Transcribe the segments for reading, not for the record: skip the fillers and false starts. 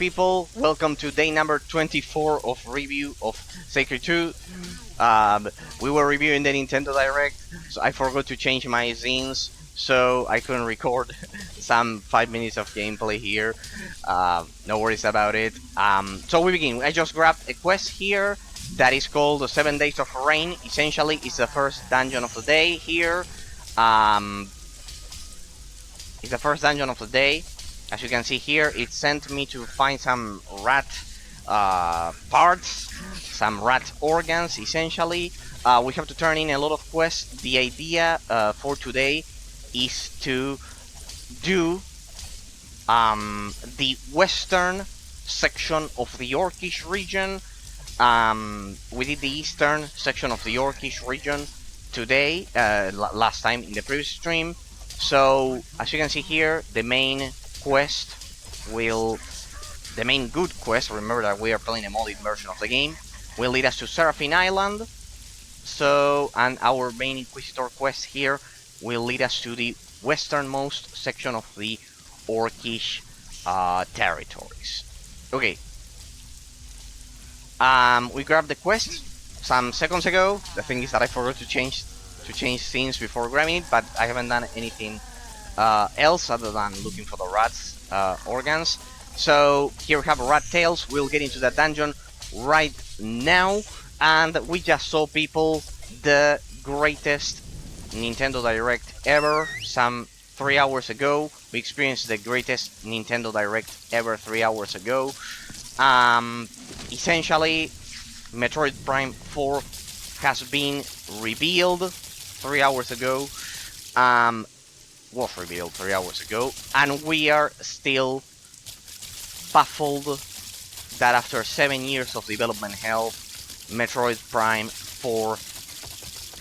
people, welcome to day number 24 of review of Sacred 2. We were reviewing the Nintendo Direct, so I forgot to change my scenes, so I couldn't record some 5 minutes of gameplay here. No worries about it. So we begin. I just grabbed a quest here that is called the 7 Days of Rain. Essentially, it's the first dungeon of the day here. It's the first dungeon of the day. As you can see here, it sent me to find some rat parts, some rat organs, essentially. We have to turn in a lot of quests. The idea for today is to do the western section of the Orcish region. We did the eastern section of the Orcish region today, last time in the previous stream. So, as you can see here, the main good quest, remember that we are playing a modded version of the game, will lead us to Seraphine Island. So, and our main Inquisitor quest here will lead us to the westernmost section of the Orcish territories. Okay. We grabbed the quest some seconds ago. The thing is that I forgot to change scenes before grabbing it, but I haven't done anything else other than looking for the rats organs. So here we have rat tails. We'll get into that dungeon right now, and we just saw, people, the greatest Nintendo Direct ever some 3 hours ago. We experienced the greatest Nintendo Direct ever 3 hours ago. Essentially, Metroid Prime 4 has been revealed 3 hours ago. Was revealed 3 hours ago, and we are still baffled that after 7 years of development hell, Metroid Prime 4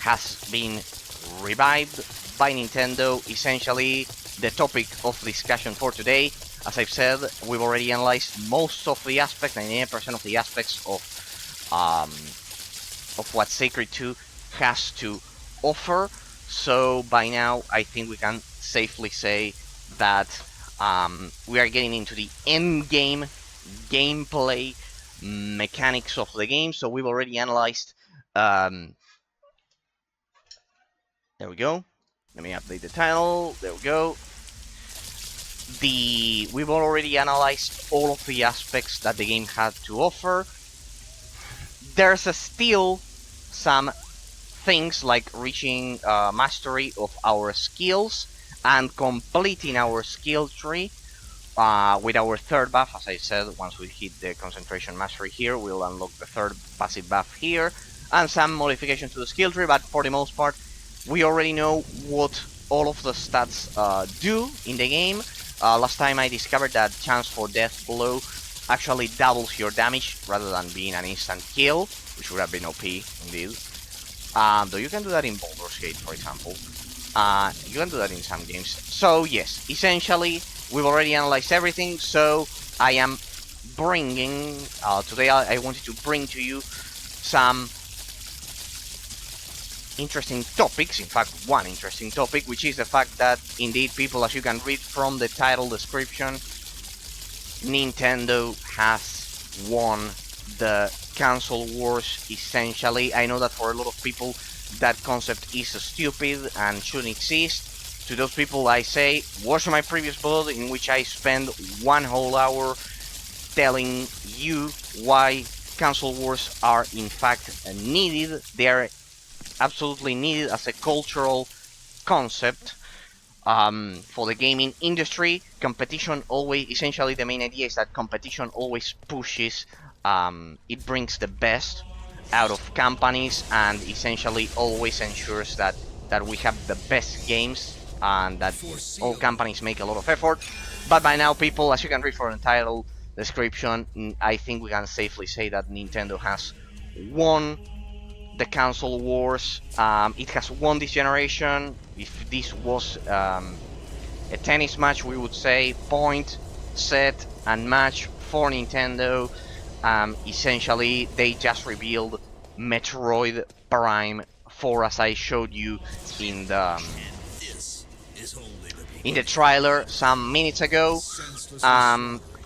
has been revived by Nintendo. Essentially, the topic of discussion for today, as I've said, we've already analyzed most of the aspects, 98% of the aspects of what Sacred 2 has to offer. So by now, I think we can safely say that we are getting into the end game gameplay mechanics of the game. So we've already analyzed. There we go. Let me update the title. There we go. We've already analyzed all of the aspects that the game had to offer. There's still some things like reaching mastery of our skills and completing our skill tree with our third buff. As I said, once we hit the concentration mastery here, we'll unlock the third passive buff here, and some modifications to the skill tree. But for the most part, we already know what all of the stats do in the game. Last time I discovered that chance for death blow actually doubles your damage rather than being an instant kill, which would have been OP indeed. Though you can do that in Baldur's Gate, for example. You can do that in some games. So yes, essentially, we've already analyzed everything. So I am bringing, today I wanted to bring to you some interesting topics. In fact, one interesting topic, which is the fact that, indeed, people, as you can read from the title description, Nintendo has won the console wars. Essentially, I know that for a lot of people that concept is stupid and shouldn't exist. To those people I say, watch my previous VOD in which I spend 1 whole hour telling you why console wars are in fact needed. They are absolutely needed as a cultural concept for the gaming industry. Competition always, essentially the main idea is that competition always pushes, it brings the best out of companies, and essentially always ensures that we have the best games and that all companies make a lot of effort. But by now, people, as you can read from the title description, I think we can safely say that Nintendo has won the console wars. It has won this generation. If this was a tennis match, we would say point, set, and match for Nintendo. Essentially, they just revealed Metroid Prime 4, as I showed you in the trailer some minutes ago.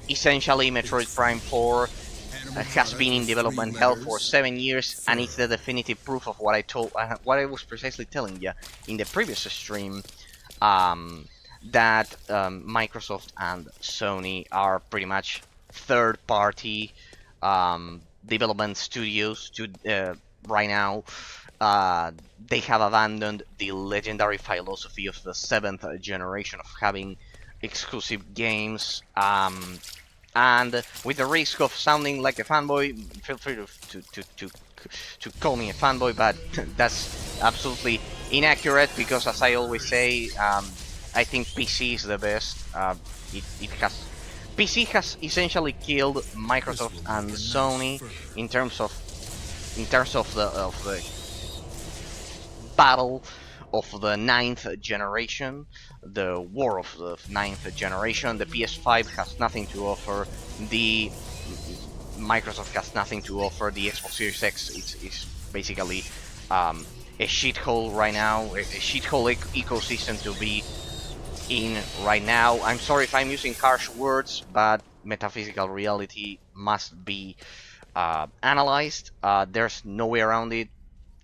essentially, Metroid Prime 4 has been in development hell for 7 years, and it's the definitive proof of what what I was precisely telling you in the previous stream, that Microsoft and Sony are pretty much third-party development studios right now. They have abandoned the legendary philosophy of the 7th generation of having exclusive games. And with the risk of sounding like a fanboy, feel free to call me a fanboy, but that's absolutely inaccurate, because, as I always say, I think PC is the best. PC has essentially killed Microsoft and Sony in terms of the battle of the 9th generation, the war of the 9th generation. The PS5 has nothing to offer, the Microsoft has nothing to offer, the Xbox Series X is basically a shithole right now, a shithole ecosystem to be in right now. I'm sorry if I'm using harsh words, but metaphysical reality must be analyzed. There's no way around it.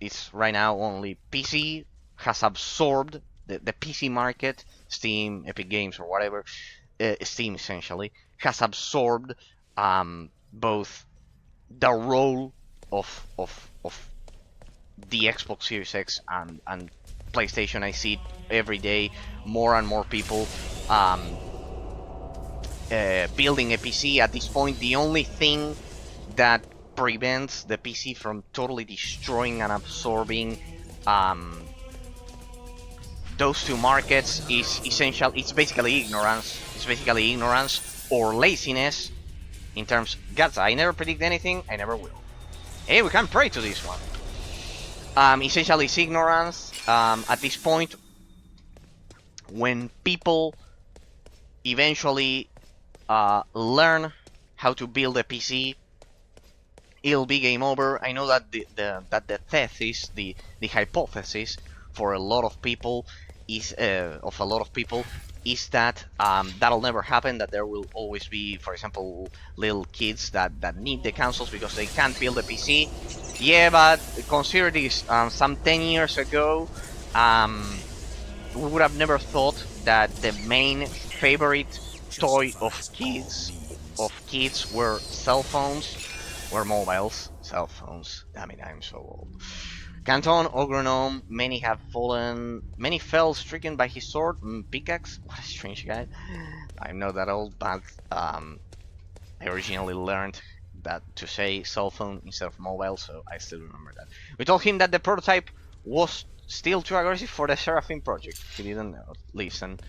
It's right now only PC has absorbed the PC market, Steam, Epic Games, or whatever, Steam essentially, has absorbed both the role of the Xbox Series X and PlayStation. I see it every day, more and more people building a PC. At this point, the only thing that prevents the PC from totally destroying and absorbing those two markets is essential. It's basically ignorance. It's basically ignorance or laziness. In terms, guys, I never predict anything. I never will. Hey, we can pray to this one. Essentially, it's ignorance. At this point, when people eventually learn how to build a PC, it'll be game over. I know that the thesis, the hypothesis for a lot of people is that that'll never happen. That there will always be, for example, little kids that need the consoles because they can't build a PC. Yeah, but consider this: some 10 years ago, we would have never thought that the main favorite toy of kids were cell phones. Were mobiles, cell phones. Damn it, I'm so old. Canton, Ogronome, many have fallen. Many fell stricken by his sword. Pickaxe? What a strange guy. I'm not that old, but I originally learned that to say cell phone instead of mobile, so I still remember that. We told him that the prototype was still too aggressive for the Seraphim project. He didn't know. Listen.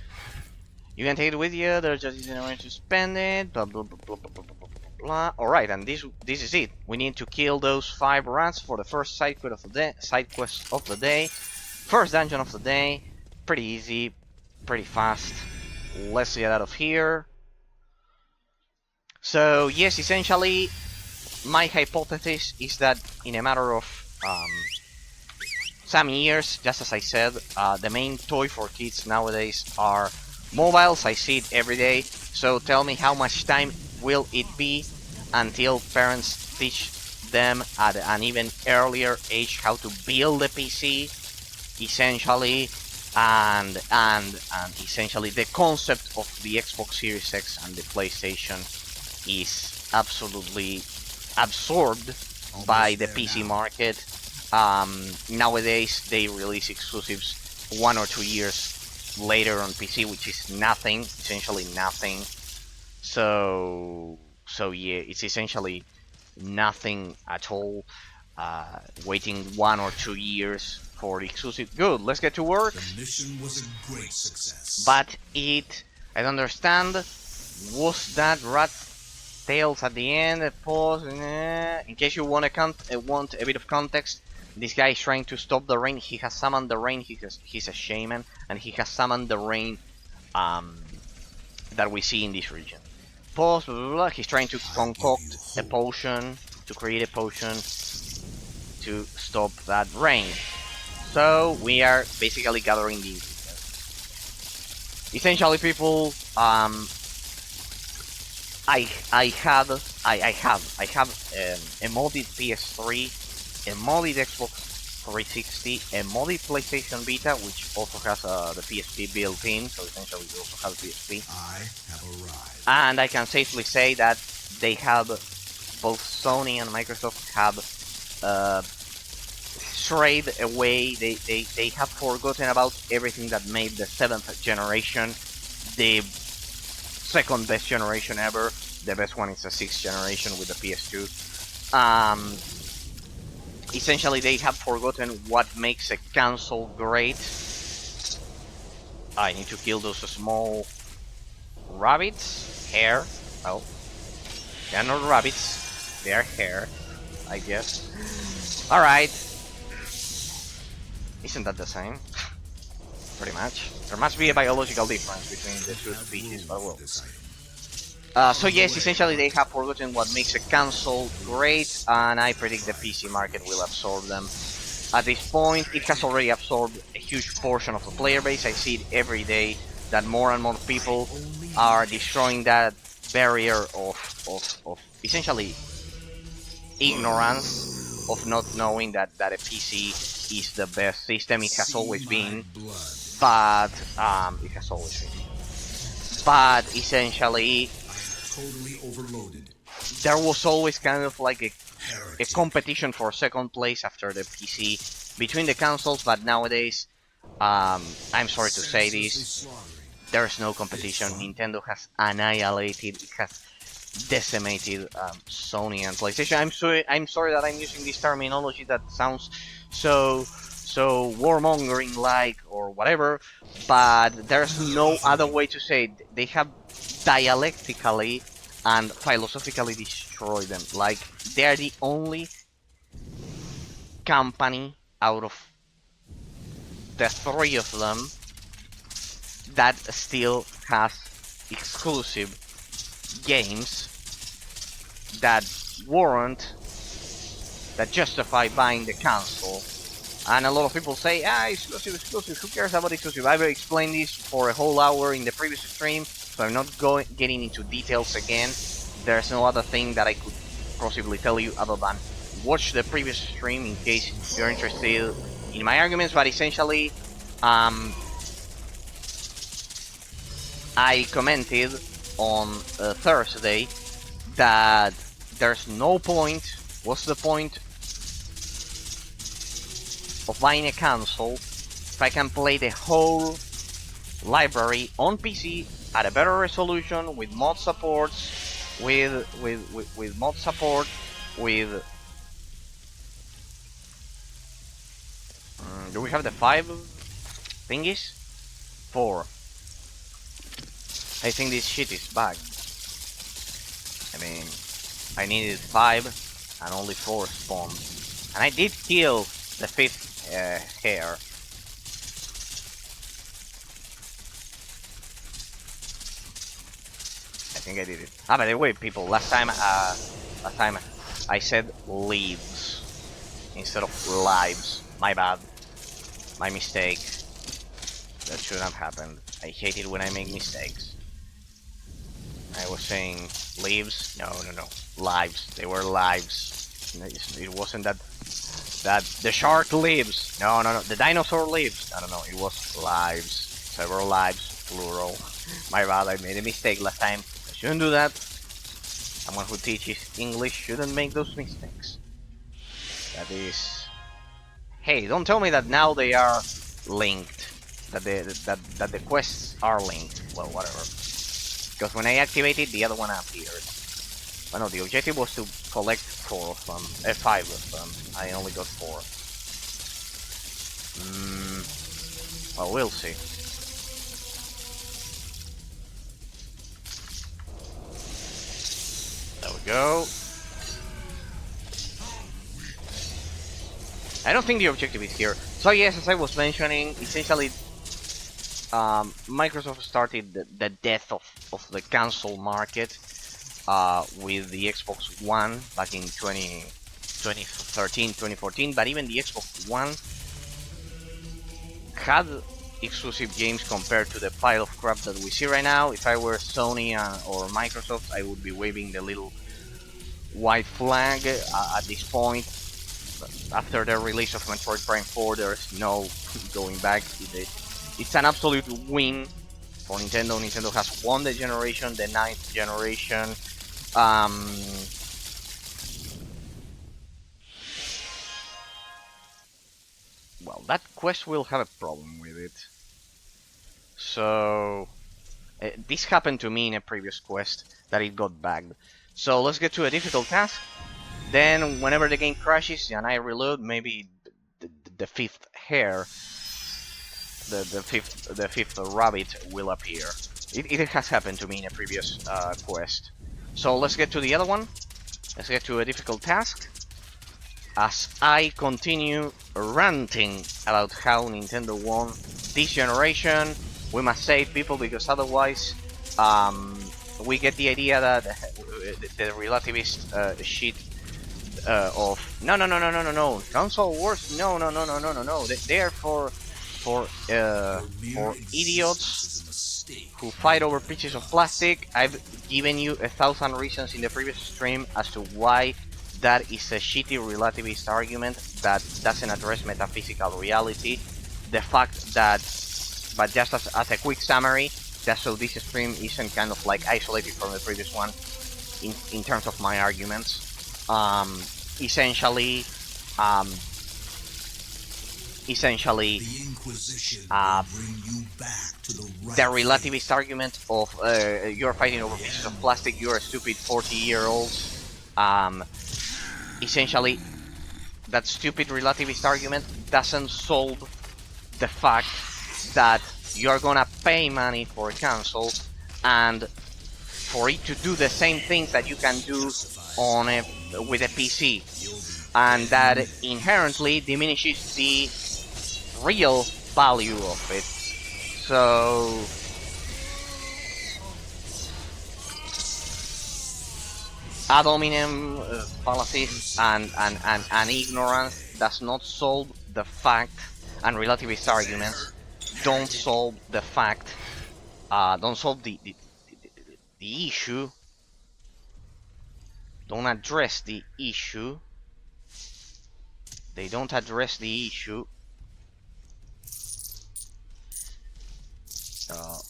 You can take it with you, there's just no way to spend it, blah blah blah blah blah blah blah blah. Alright, and this is it. We need to kill those 5 rats for the first side quest of the day. First dungeon of the day. Pretty easy, pretty fast. Let's get out of here. So yes, essentially my hypothesis is that in a matter of some years, just as I said, the main toy for kids nowadays are mobiles. I see it every day. So tell me, how much time will it be until parents teach them at an even earlier age how to build a PC, essentially, and essentially the concept of the Xbox Series X and the PlayStation is absolutely absorbed by the PC market. Nowadays they release exclusives 1 or 2 years later on PC, which is nothing, essentially nothing. So yeah, it's essentially nothing at all. Waiting 1 or 2 years for the exclusive. Good, let's get to work. The mission was a great success. But I don't understand. Was that rat tails at the end? Pause. In case you want a bit of context, this guy is trying to stop the rain. He has summoned the rain. He's a shaman, and he has summoned the rain that we see in this region. Pause. Blah, blah, blah. He's trying to concoct a potion, to create a potion to stop that rain. So we are basically gathering the ingredients. Essentially, people, I have a modded PS3, a modded Xbox 360, a modded PlayStation Vita, which also has the PSP built in, so essentially it also has PSP. I have arrived. And I can safely say that they have, both Sony and Microsoft have strayed away. They have forgotten about everything that made the 7th generation the second best generation ever. The best one is the 6th generation with the PS2. Essentially, they have forgotten what makes a console great. I need to kill those small rabbits. Hare. Well, they're not rabbits. They're hare, I guess. Alright. Isn't that the same? Pretty much. There must be a biological difference between the two species, but well. So yes, essentially they have forgotten what makes a console great, and I predict the PC market will absorb them. At this point, it has already absorbed a huge portion of the player base. I see it every day that more and more people are destroying that barrier of essentially ignorance, of not knowing that a PC is the best system. It has always been, but it has always been. But essentially, Totally overloaded. there was always kind of like a competition for second place after the PC between the consoles, but nowadays, I'm sorry to say this, there's no competition. Nintendo has annihilated, it has decimated Sony and PlayStation. I'm sorry that I'm using this terminology that sounds so warmongering like or whatever, but there's no other way to say it. They have dialectically and philosophically destroyed them. Like, they're the only company out of the three of them that still has exclusive games that warrant, that justify buying the console. And a lot of people say, exclusive, who cares about exclusive? I've explained this for a whole hour in the previous stream, so I'm not getting into details again. There's no other thing that I could possibly tell you other than watch the previous stream in case you're interested in my arguments, but essentially, I commented on Thursday that there's no point, what's the point of buying a console if I can play the whole library on PC at a better resolution with mod supports, with mod support, with do we have the 5 thingies? 4. I think this shit is bugged. I mean, I needed 5 and only 4 spawned, and I did kill the 5th hair. I think I did it. Ah, by the way, people, last time I said leaves instead of lives. My bad. My mistake. That shouldn't have happened. I hate it when I make mistakes. I was saying leaves. No. Lives. They were lives. It wasn't that the shark lives. No. The dinosaur lives. No. It was lives. Several lives, plural. My bad. I made a mistake last time. I shouldn't do that. Someone who teaches English shouldn't make those mistakes. That is. Hey, don't tell me that now they are linked. That the quests are linked. Well, whatever. Because when I activated, the other one appeared. But no, the objective was to collect 4 of them. 5 of them. I only got 4. Well, we'll see. There we go. I don't think the objective is here. So yes, as I was mentioning, essentially Microsoft started the death of the console market with the Xbox One back in 2013, 2014, but even the Xbox One had exclusive games compared to the pile of crap that we see right now. If I were Sony or Microsoft, I would be waving the little white flag at this point. After the release of Metroid Prime 4, there's no going back. It's an absolute win for Nintendo. Nintendo has won the generation, the 9th generation. Well, that quest will have a problem with it. So, this happened to me in a previous quest, that it got bagged. So let's get to a difficult task. Then, whenever the game crashes and I reload, maybe the fifth hair, the fifth rabbit will appear. It has happened to me in a previous quest. So let's get to the other one. Let's get to a difficult task. As I continue ranting about how Nintendo won this generation, we must save people because otherwise we get the idea that the relativist shit of no console wars, no they are for idiots who fight over pieces of plastic. I've given you 1,000 reasons in the previous stream as to why that is a shitty relativist argument that doesn't address metaphysical reality. The fact that, but just as a quick summary, just so this stream isn't kind of like isolated from the previous one in terms of my arguments, essentially the relativist argument of you're fighting over pieces of plastic, you're a stupid 40-year-old. Essentially, that stupid relativist argument doesn't solve the fact that you're gonna pay money for a console and for it to do the same things that you can do on with a PC, and that inherently diminishes the real value of it. So ad hominem fallacies and ignorance does not solve the fact, and relativist arguments don't solve the fact, don't solve the issue, don't address the issue. They don't address the issue.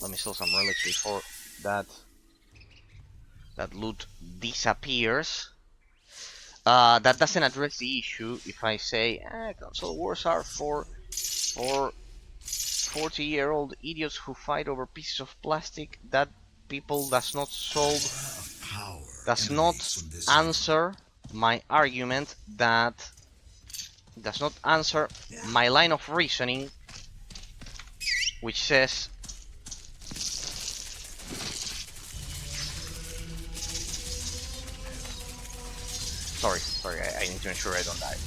Let me sell some relics before that loot disappears. That doesn't address the issue. If I say console wars are for 40-year-old idiots who fight over pieces of plastic, that people does not answer my argument, that does not answer my line of reasoning, which says sorry, I need to ensure I don't die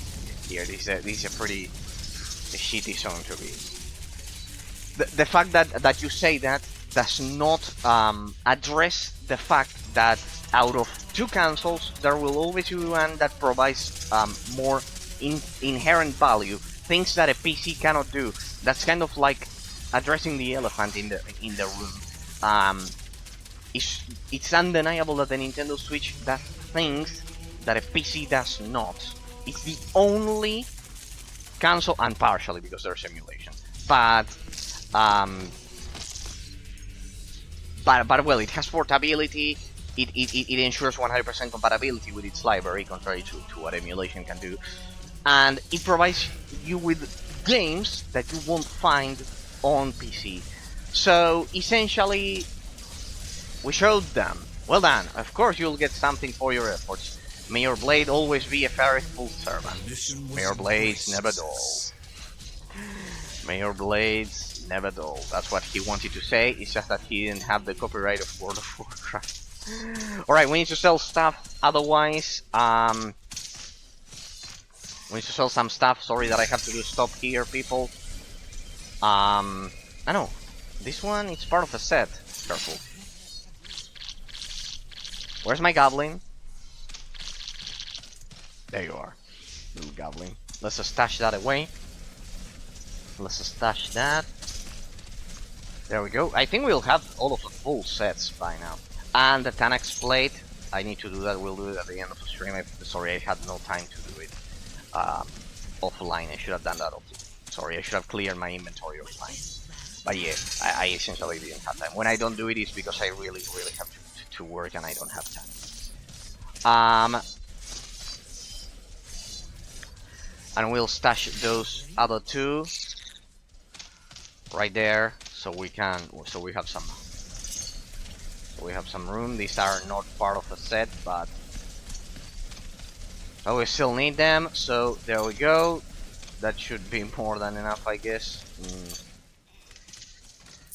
here. This is a pretty shitty zone to be. The fact that you say that does not address the fact that out of two consoles there will always be one that provides more inherent value, things that a PC cannot do. That's kind of like addressing the elephant in the room. It's undeniable that the Nintendo Switch does things that a PC does not. It's the only console, and partially because there's emulation, but well, it has portability. It ensures 100% compatibility with its library, contrary to what emulation can do, and it provides you with games that you won't find on PC. So essentially, we showed them. Well done. Of course, you'll get something for your efforts. May your blade always be a faithful servant. May your blades never dull. May your blades never dull. That's what he wanted to say. It's just that he didn't have the copyright of World of Warcraft. Alright, we need to sell stuff. Otherwise, we need to sell some stuff. Sorry that I have to do stop here, people. I know. This one, it's part of a set. Careful. Where's my goblin? There you are, little goblin. Let's just stash that away. Let's just stash that. There we go. I think we'll have all of the full sets by now. And the Tanax plate, I need to do that. We'll do it at the end of the stream. Sorry, I had no time to do it offline. I should have done that offline. Sorry, I should have cleared my inventory offline. But yeah, I essentially didn't have time. When I don't do it, it's because I really have to work and I don't have time. And we'll stash those other two right there, so we have some room. These are not part of the set, but we still need them. So there we go. That should be more than enough, I guess.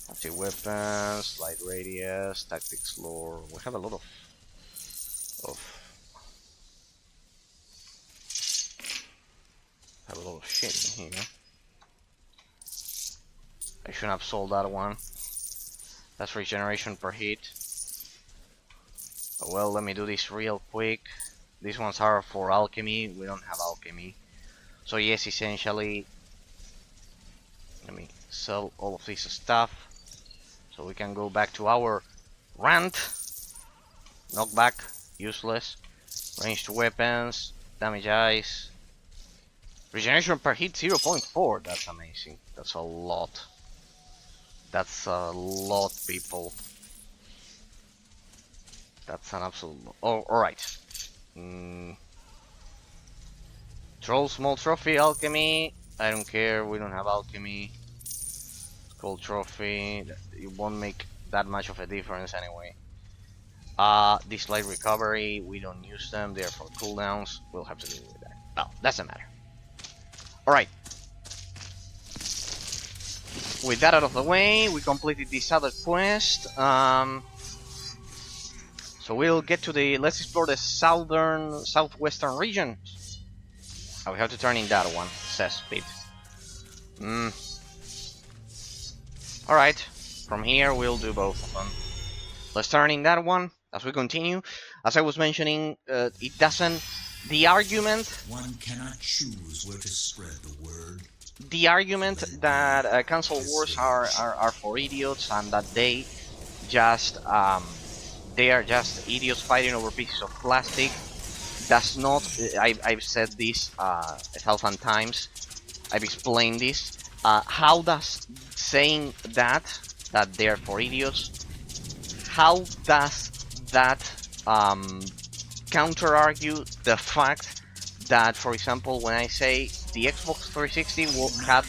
Let's see, weapons, light radius, tactics lore. We have a lot of shit in here. I shouldn't have sold that one. That's regeneration per hit. Oh, well, let me do this real quick. These ones are for alchemy. We don't have alchemy. So yes, essentially, let me sell all of this stuff so we can go back to our rant. Knockback, useless. Ranged weapons, damage ice. Regeneration per hit 0.4. That's amazing. That's a lot. That's a lot, people. That's an absolute. Oh, alright. Troll, small trophy, alchemy. I don't care, we don't have alchemy. Gold trophy. It won't make that much of a difference anyway. This light recovery, we don't use them, they're for cooldowns. We'll have to deal with that. Oh, doesn't matter. Alright. With that out of the way, we completed this other quest. So we'll get to the. Let's explore the southwestern region. Oh, we have to turn in that one, says Pete. Alright, from here we'll do both of them. Let's turn in that one as we continue. As I was mentioning, it doesn't. The argument. One cannot choose where to spread the word. The argument that console wars are for idiots and that they are just idiots fighting over pieces of plastic does not. I've said this 1,000 times. I've explained this. How does saying that they're for idiots? How does that counter argue the fact that, for example, when I say the Xbox 360 will have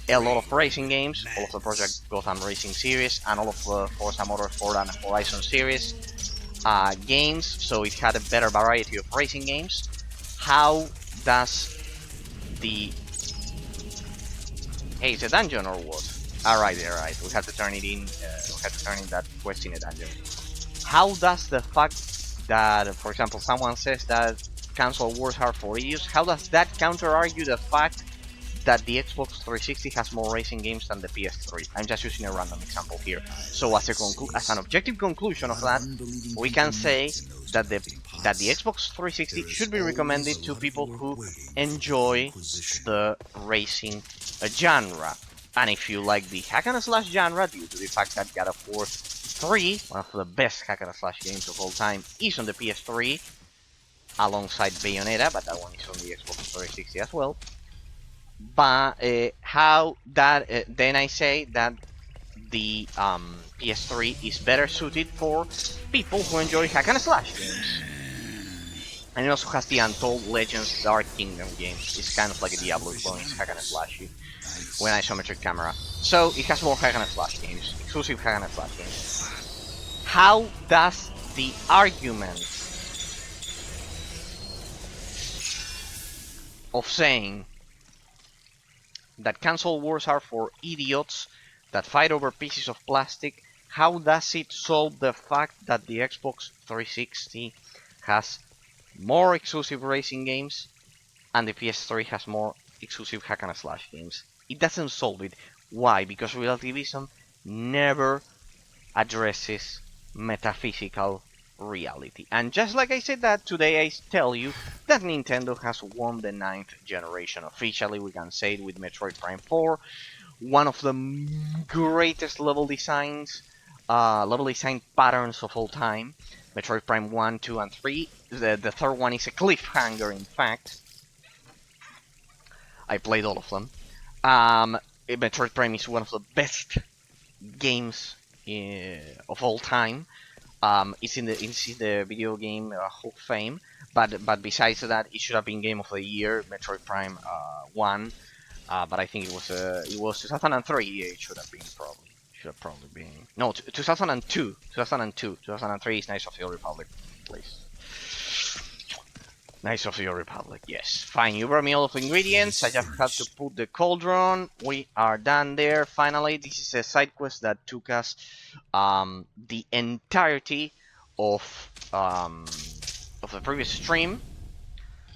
a lot of racing games, all of the Project Gotham Racing series, and all of the Forza Motorsport and Horizon series games, so it had a better variety of racing games. How does the... Hey, it's a dungeon or what? Alright, alright, we have to turn it in, we have to turn in that quest in a dungeon. How does the fact that, for example, someone says that console wars are for idiots, how does that counter-argue the fact that the Xbox 360 has more racing games than the PS3? I'm just using a random example here. So as an objective conclusion of that, we can say that the Xbox 360 should be recommended to people who enjoy the racing genre. And if you like the hack and slash genre, due to the fact that God of War 3, one of the best hack and slash games of all time, is on the PS3, alongside Bayonetta, but that one is on the Xbox 360 as well. But how that then I say that the PS3 is better suited for people who enjoy hack and slash games. And it also has the Untold Legends Dark Kingdom games. It's kind of like a Diablo clone, it's hack and slashy with an isometric camera. So it has more hack and slash games, exclusive hack and slash games. How does the argument of saying that console wars are for idiots that fight over pieces of plastic, how does it solve the fact that the Xbox 360 has more exclusive racing games and the PS3 has more exclusive hack and slash games? It doesn't solve it. Why? Because relativism never addresses metaphysical reality. And just like I said that, today I tell you that Nintendo has won the 9th generation officially. We can say it with Metroid Prime 4. one of the greatest level design patterns of all time. Metroid Prime 1, 2, and 3. The third one is a cliffhanger, in fact. I played all of them. Metroid Prime is one of the best games of all time. It's in the video game Hall of Fame, but besides that, it should have been Game of the Year, Metroid Prime 1. But I think it was 2003. It should have been probably. Should have probably been. No, 2002. 2002. 2003 is Knights of the Old Republic, please. Knights of the Old Republic, yes. Fine, you brought me all of the ingredients. I just have to put the cauldron. We are done there. Finally, this is a side quest that took us the entirety of the previous stream.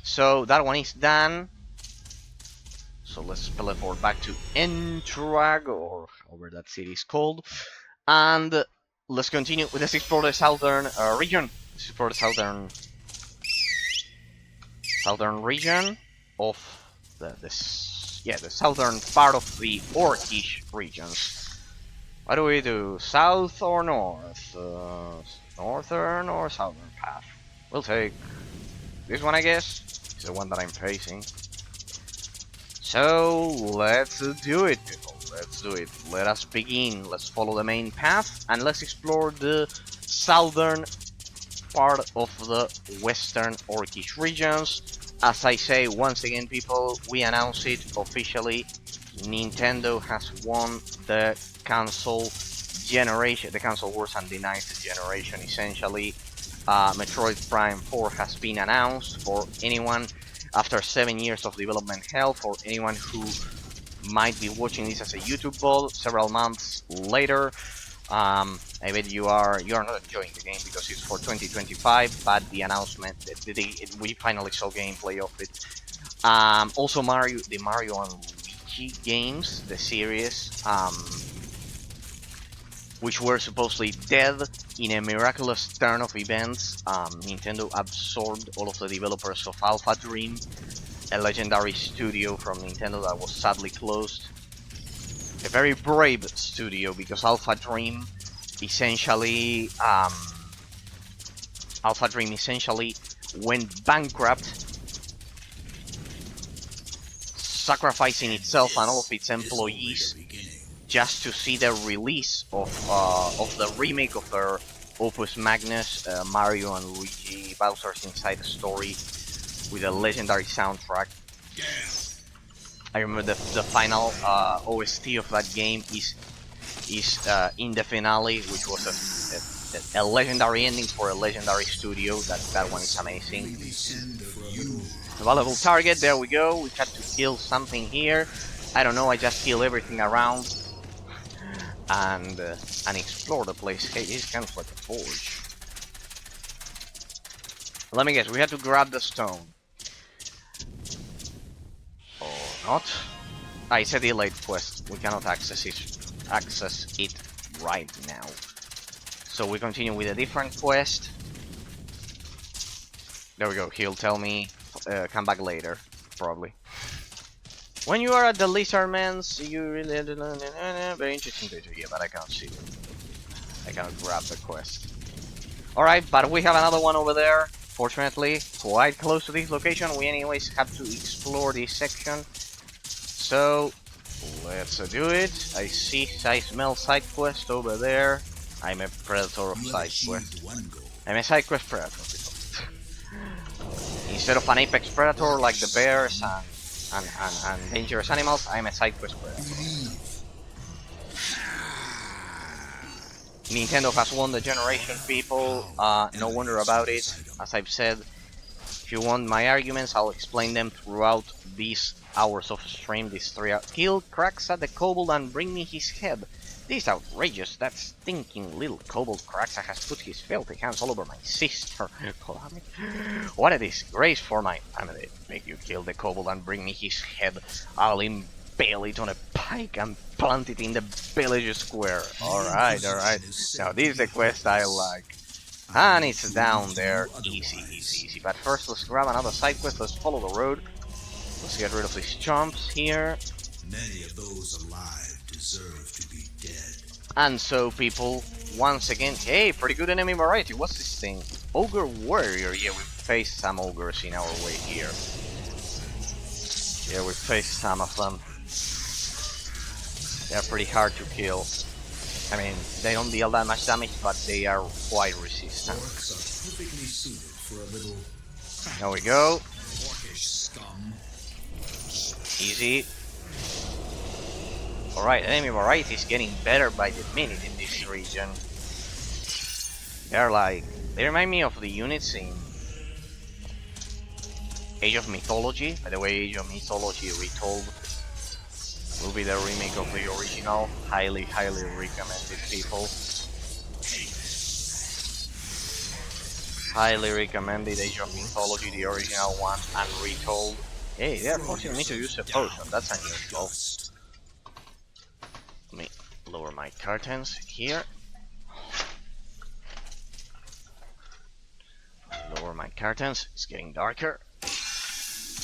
So that one is done. So let's teleport back to Karagh, or however that city is called, and let's continue. Let's explore the southern region. Let's explore the southern region of the southern part of the Orcish regions. What do we do? South or north? Northern or southern path? We'll take this one, I guess. It's the one that I'm facing. So let's do it, people. Let's do it. Let us begin. Let's follow the main path and let's explore the southern part of the Western Orcish regions. As I say once again, people, we announce it officially. Nintendo has won the console generation, the console wars, and the ninth generation. Essentially, Metroid Prime 4 has been announced. For anyone after 7 years of development hell, for anyone who might be watching this as a YouTube VOD several months later, I bet you are not enjoying the game because it's for 2025. But the announcement, we finally saw gameplay of it. Also, the Mario and Luigi games, the series, which were supposedly dead in a miraculous turn of events. Nintendo absorbed all of the developers of Alpha Dream, a legendary studio from Nintendo that was sadly closed. A very brave studio, because Alpha Dream essentially went bankrupt, sacrificing itself and all of its employees just to see the release of the remake of their Opus Magnus, Mario and Luigi Bowser's Inside Story, with a legendary soundtrack. I remember the final OST of that game is in the finale, which was a legendary ending for a legendary studio. That one is amazing. Available target, there we go. We had to kill something here. I don't know, I just kill everything around and explore the place. Hey, it's kind of like a forge. Let me guess, we had to grab the stone. Or not. It's a delayed quest. We cannot access it right now. So we continue with a different quest. There we go. He'll tell me come back later, probably. When you are at the Lizardman's, you really very interesting to do. Yeah, but I can't see it. I cannot grab the quest. Alright, but we have another one over there. Fortunately, quite close to this location. We anyways have to explore this section. So let's do it. I smell side quest over there. I'm a predator of side quest. I'm a side quest predator. Instead of an apex predator like the bears and dangerous animals, I'm a side quest predator. Nintendo has won the generation, people. No wonder about it. As I've said, if you want my arguments, I'll explain them throughout these hours of stream. These 3 hours. Kill Karagh the kobold and bring me his head. This is outrageous. That stinking little kobold Karagh has put his filthy hands all over my sister. What a disgrace for my family. Make you kill the kobold and bring me his head. I'll impale it on a pike and plant it in the village square. Alright. Now this is the quest I like. And it's down there. Easy. But first let's grab another side quest. Let's follow the road. Let's get rid of these chumps here. Many of those alive deserve to be dead. And so, people, once again, hey, pretty good enemy variety. What's this thing? Ogre warrior. Yeah, we faced some ogres in our way here. Yeah, we faced some of them. They're pretty hard to kill. I mean, they don't deal that much damage, but they are quite resistant. Orcs are perfectly suited for a little. There we go. Orcish scum. Easy. Alright, enemy variety is getting better by the minute in this region. They remind me of the units in Age of Mythology. By the way, Age of Mythology Retold will be the remake of the original. Highly, highly recommended, people. Highly recommended Age of Mythology, the original one, and Retold. Hey, they're forcing me to use a potion. That's unusual. Let me lower my curtains here. Lower my curtains. It's getting darker.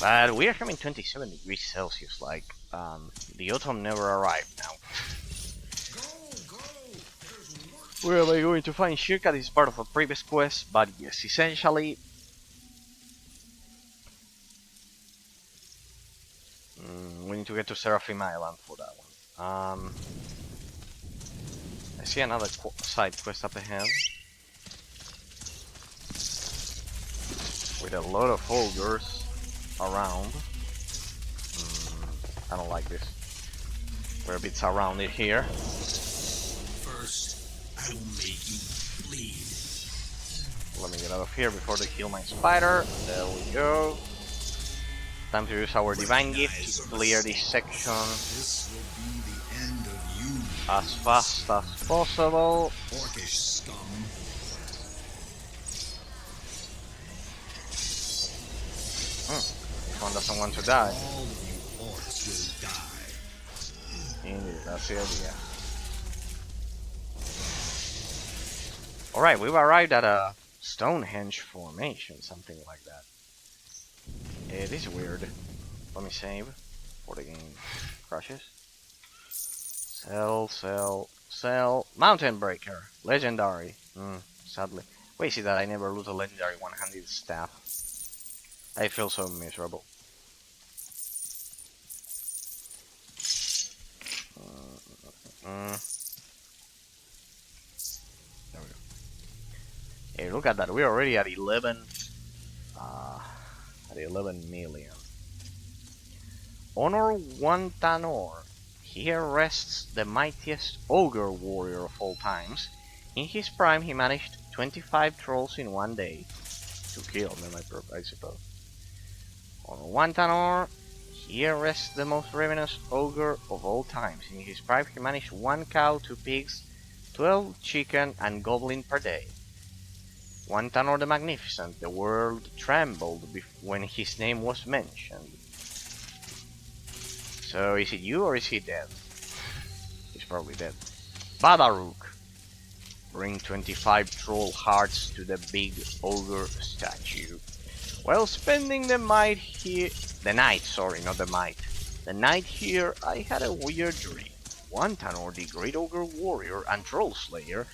But we are having 27 degrees Celsius, like, the autumn never arrived now. Where am I going to find Shirka? This is part of a previous quest, but yes, essentially... we need to get to Seraphim Island for that one. I see another side quest up ahead. With a lot of ogres around. I don't like this. We're a bit surrounded here. First, I will make you bleed. Let me get out of here before they kill my spider. There we go. Time to use our divine gift to clear this section This will be the end of you. as fast as possible. Orcish scum. This one doesn't want to die. All of you orcs will die. Indeed, that's the idea. Alright, we've arrived at a Stonehenge formation, something like that. It is weird. Let me save before the game crashes. Sell. Mountain Breaker. Legendary. Sadly. Wait, see that I never lose a legendary one-handed staff. I feel so miserable. There we go. Hey, look at that. We're already at 11 million. Honor one Tanor. Here rests the mightiest ogre warrior of all times. In his prime, he managed 25 trolls in one day. To kill them, I suppose. Honor one Tanor. Here rests the most ravenous ogre of all times. In his prime, he managed 1 cow, 2 pigs, 12 chicken, and goblin per day. One Tanor the Magnificent, the world trembled when his name was mentioned. So, is it you or is he dead? He's probably dead. Badaruk. Bring 25 troll hearts to the big ogre statue. While spending the night here... The night here, I had a weird dream. One Tanor, the great ogre warrior and troll slayer,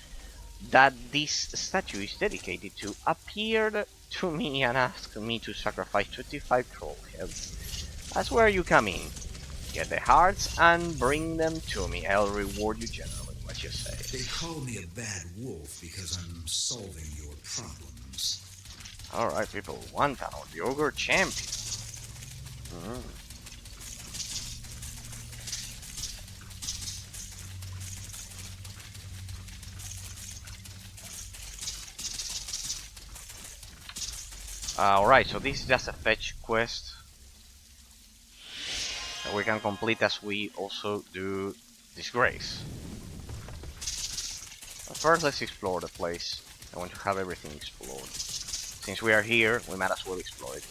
that this statue is dedicated to, appeared to me and asked me to sacrifice 25 troll heads. That's where you come in. Get the hearts and bring them to me. I'll reward you generally. What you say? They call me a bad wolf because I'm solving your problems. Alright, people. One Tanor, the ogre champion. Alright, so this is just a fetch quest that we can complete as we also do Disgrace. But first, let's explore the place. I want to have everything explored. Since we are here, we might as well explore it.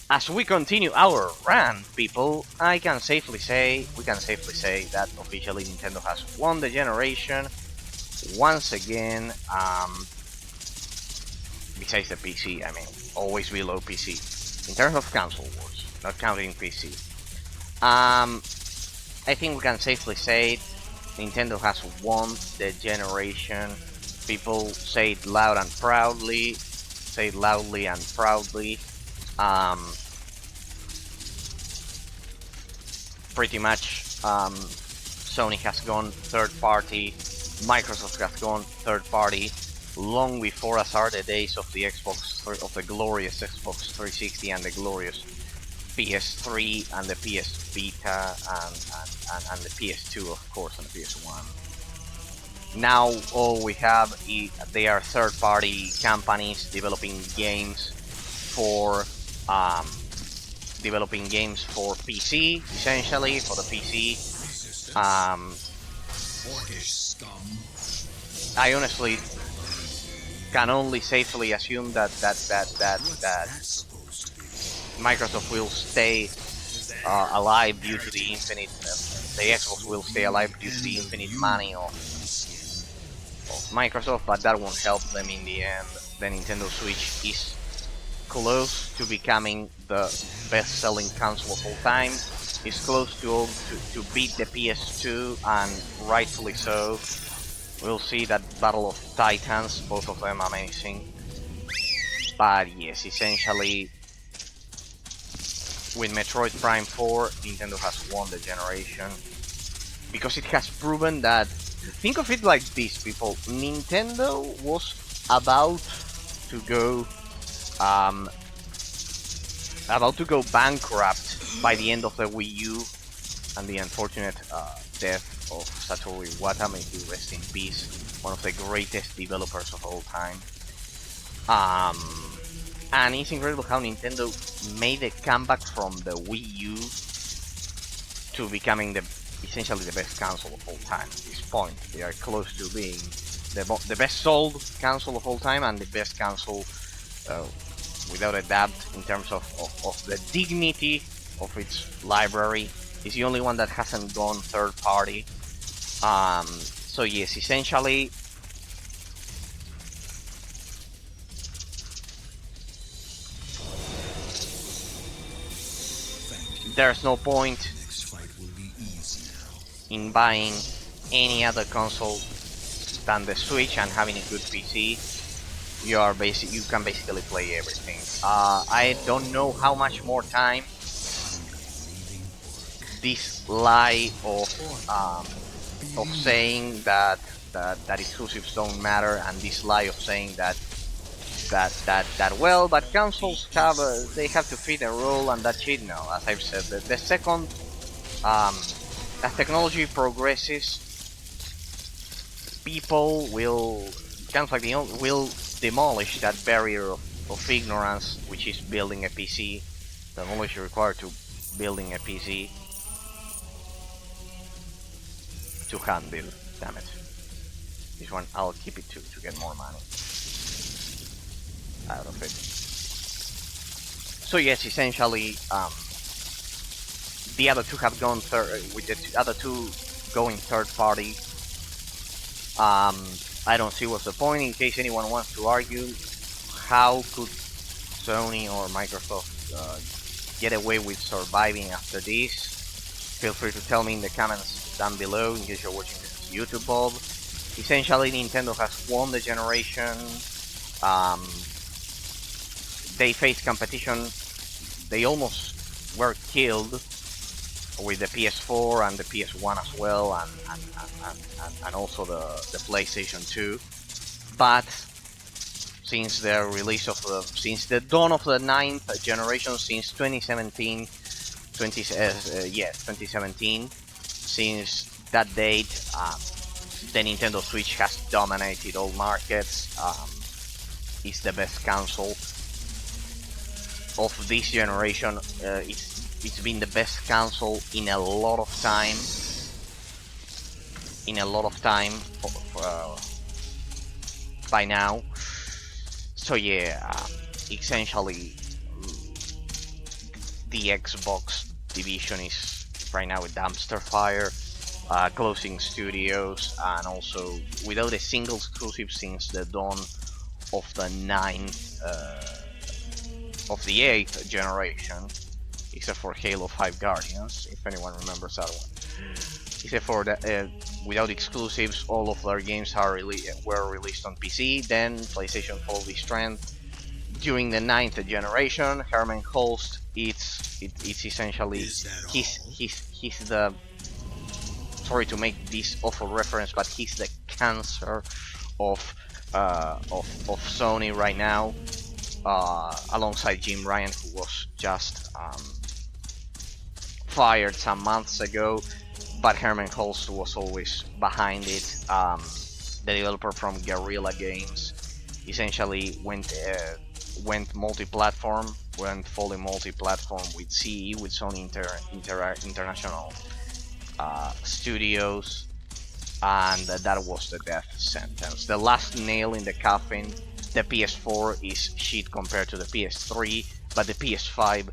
As we continue our run, people, we can safely say that officially Nintendo has won the generation once again. Besides the PC, I mean, always below PC. In terms of console wars, not counting PC. I think we can safely say it. Nintendo has won the generation. People say it loud and proudly. Say it loudly and proudly. Pretty much, Sony has gone third party. Microsoft has gone third party long before us are the days of the of the glorious Xbox 360 and the glorious PS3 and the PS Vita and the PS2, of course, and the PS1. Now all we have is they are third-party companies developing games for PC, essentially for the PC. I honestly can only safely assume that Microsoft will stay alive due to the infinite. The Xbox will stay alive due to the infinite money of Microsoft, but that won't help them in the end. The Nintendo Switch is close to becoming the best-selling console of all time. It's close to beat the PS2, and rightfully so. We'll see that Battle of Titans, both of them amazing. But yes, essentially, with Metroid Prime 4, Nintendo has won the generation. Because it has proven that... Think of it like this, people. Nintendo was about to go... bankrupt by the end of the Wii U, and the unfortunate death of Satoru Iwata, may he rest in peace, one of the greatest developers of all time. And it's incredible how Nintendo made a comeback from the Wii U to becoming essentially the best console of all time. At this point, they are close to being the best sold console of all time and the best console, without a doubt, in terms of the dignity of its library. It's the only one that hasn't gone third party. So yes, essentially, there's no point in buying any other console than the Switch and having a good PC. You can basically play everything. I don't know how much more time this lie of saying that exclusives don't matter, and this lie of saying that well, but consoles have they have to fit a role and that shit. No, as I've said, the second as technology progresses, people will demolish that barrier of ignorance, which is building a PC. The knowledge required to building a PC to handle. Damn it. This one I'll keep it to get more money out of it. So yes, essentially, the other two have gone with the other two going third party. I don't see what's the point. In case anyone wants to argue, how could Sony or Microsoft get away with surviving after this? Feel free to tell me in the comments down below in case you're watching this on YouTube, Bob. Essentially, Nintendo has won the generation. They faced competition. They almost were killed with the PS4 and the PS1 as well, and also the PlayStation 2. But since the release of since the dawn of the 9th generation, since 2017, since that date, the Nintendo Switch has dominated all markets. It's the best console of this generation. It's been the best console in a lot of time. By now. So yeah, essentially, the Xbox division is right now a dumpster fire, closing studios, and also without a single exclusive since the dawn of the 8th generation, except for Halo 5 Guardians, if anyone remembers that one. Except for without exclusives. All of their games were released on PC. Then PlayStation followed this trend. During the 9th generation, Herman Holst, it's essentially Is that all? he's the, sorry to make this awful reference, but he's the cancer of of Sony right now, alongside Jim Ryan, who was just fired some months ago. But Herman Holst was always behind it. The developer from Guerrilla Games essentially went multi-platform, went fully multi-platform with CE, with Sony International Studios, and that was the death sentence. The last nail in the coffin. The PS4 is shit compared to the PS3, but the PS5,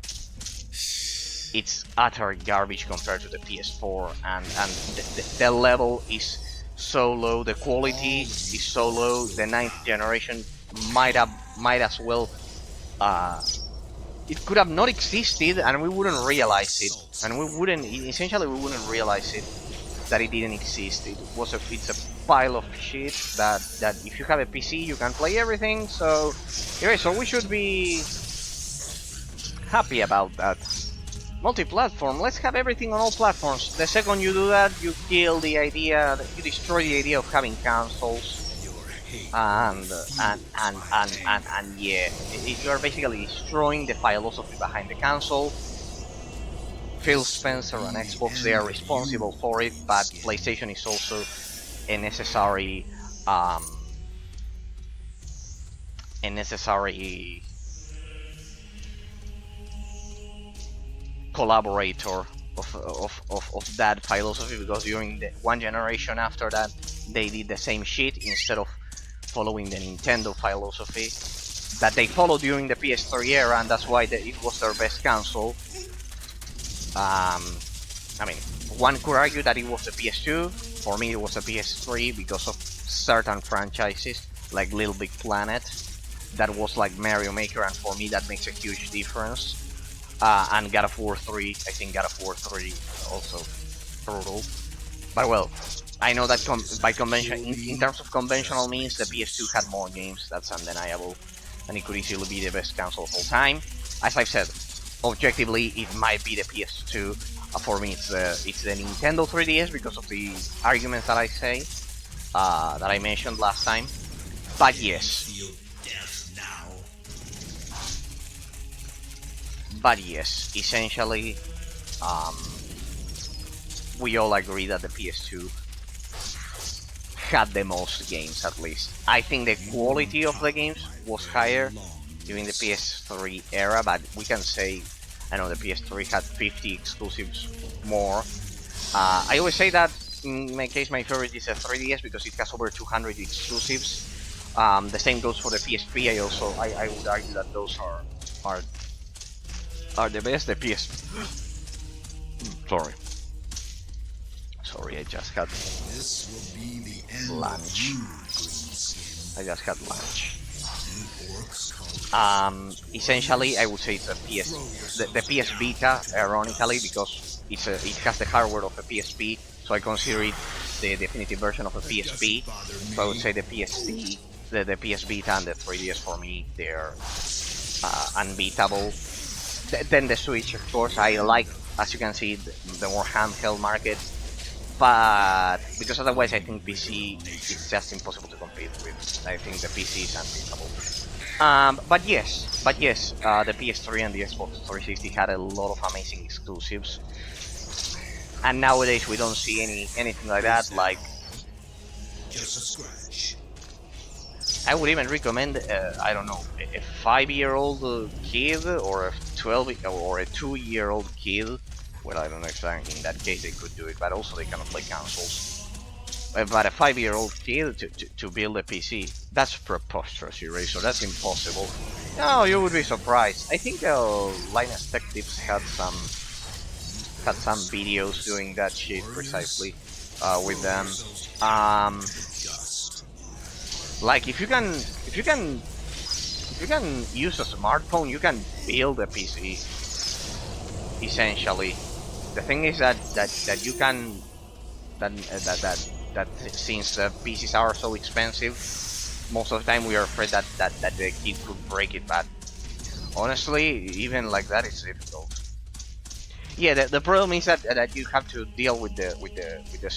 it's utter garbage compared to the PS4, and the level is so low, the quality is so low. The 9th generation might as well, it could have not existed, and we wouldn't realize it, and we wouldn't realize it, that it didn't exist. It's a pile of shit that if you have a PC you can play everything. So anyway, so we should be happy about that. Multi-platform, let's have everything on all platforms. The second you do that, you kill the idea, you destroy the idea of having consoles. And yeah, you are basically destroying the philosophy behind the console. Phil Spencer and Xbox, they are responsible for it, but PlayStation is also a necessary collaborator of that philosophy, because during the one generation after that they did the same shit instead of following the Nintendo philosophy that they followed during the PS3 era, and that's why it was their best console. I mean, one could argue that it was the PS2. For me, it was the PS3 because of certain franchises like Little Big Planet. That was like Mario Maker, and for me, that makes a huge difference. And God of War 3, I think God of War 3 also brutal. But well, I know that by convention, in terms of conventional means, the PS2 had more games. That's undeniable, and it could easily be the best console of all time. As I've said, objectively, it might be the PS2. For me, it's the Nintendo 3DS because of the arguments that I mentioned last time. But yes. But yes, essentially, we all agree that the PS2 had the most games, at least. I think the quality of the games was higher during the PS3 era, but we can say, I know the PS3 had 50 exclusives more. I always say that, in my case, my favorite is the 3DS because it has over 200 exclusives. The same goes for the PSP. I would argue that those are the best. The PS. Sorry, I just had lunch. Essentially, I would say it's the PS Vita, ironically, because it has the hardware of a PSP, so I consider it the definitive version of a PSP. So I would say the PSP, the PS Vita, and the 3DS for me, they're unbeatable. Then the Switch, of course, I like, as you can see, the more handheld market, but because otherwise I think PC is just impossible to compete with. I think the PC is unbeatable. But yes, the PS3 and the Xbox 360 had a lot of amazing exclusives, and nowadays we don't see anything like that. Like, Just a scratch. I would even recommend, I don't know, a 5-year-old kid or a 12 or a 2-year-old kid. Well, I don't know if in that case they could do it, but also they cannot play consoles. But a 5-year-old kid to build a PC, that's preposterous, Eraser. That's impossible. No, you would be surprised. I think Linus Tech Tips had some videos doing that shit precisely with them. Like if you can use a smartphone, you can build a PC. Essentially, the thing is that you can that that since PCs are so expensive, most of the time we are afraid that the kid could break it. But honestly, even like that, it's difficult. Yeah, the problem is that you have to deal with the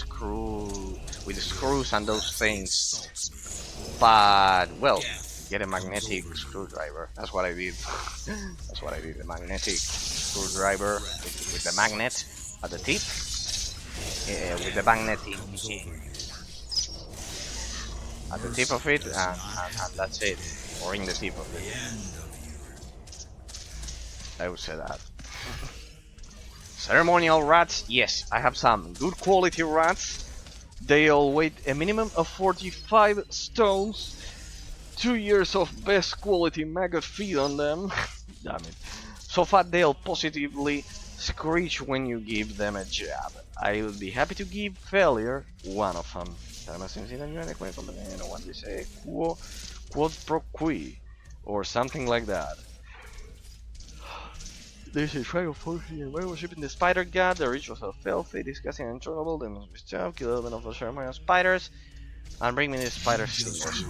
screws and those things. But well, get a magnetic screwdriver. That's what I did. That's what I did. A magnetic screwdriver with the magnet at the tip, with the magnet at the tip of it, and that's it, or in the tip of it. I would say that. Ceremonial rats, yes, I have some good quality rats. They all weigh a minimum of 45 stones. 2 years of best quality maggot feed on them. Damn it. So fat they'll positively screech when you give them a jab. I would be happy to give failure one of them. What do you say? Quod pro qui, or something like that. There's a trail of poetry and worshiping the spider god. The rituals are filthy, disgusting, and intolerable. They must be stopped. Kill them of the ceremonial spiders, and bring me the spider stingers.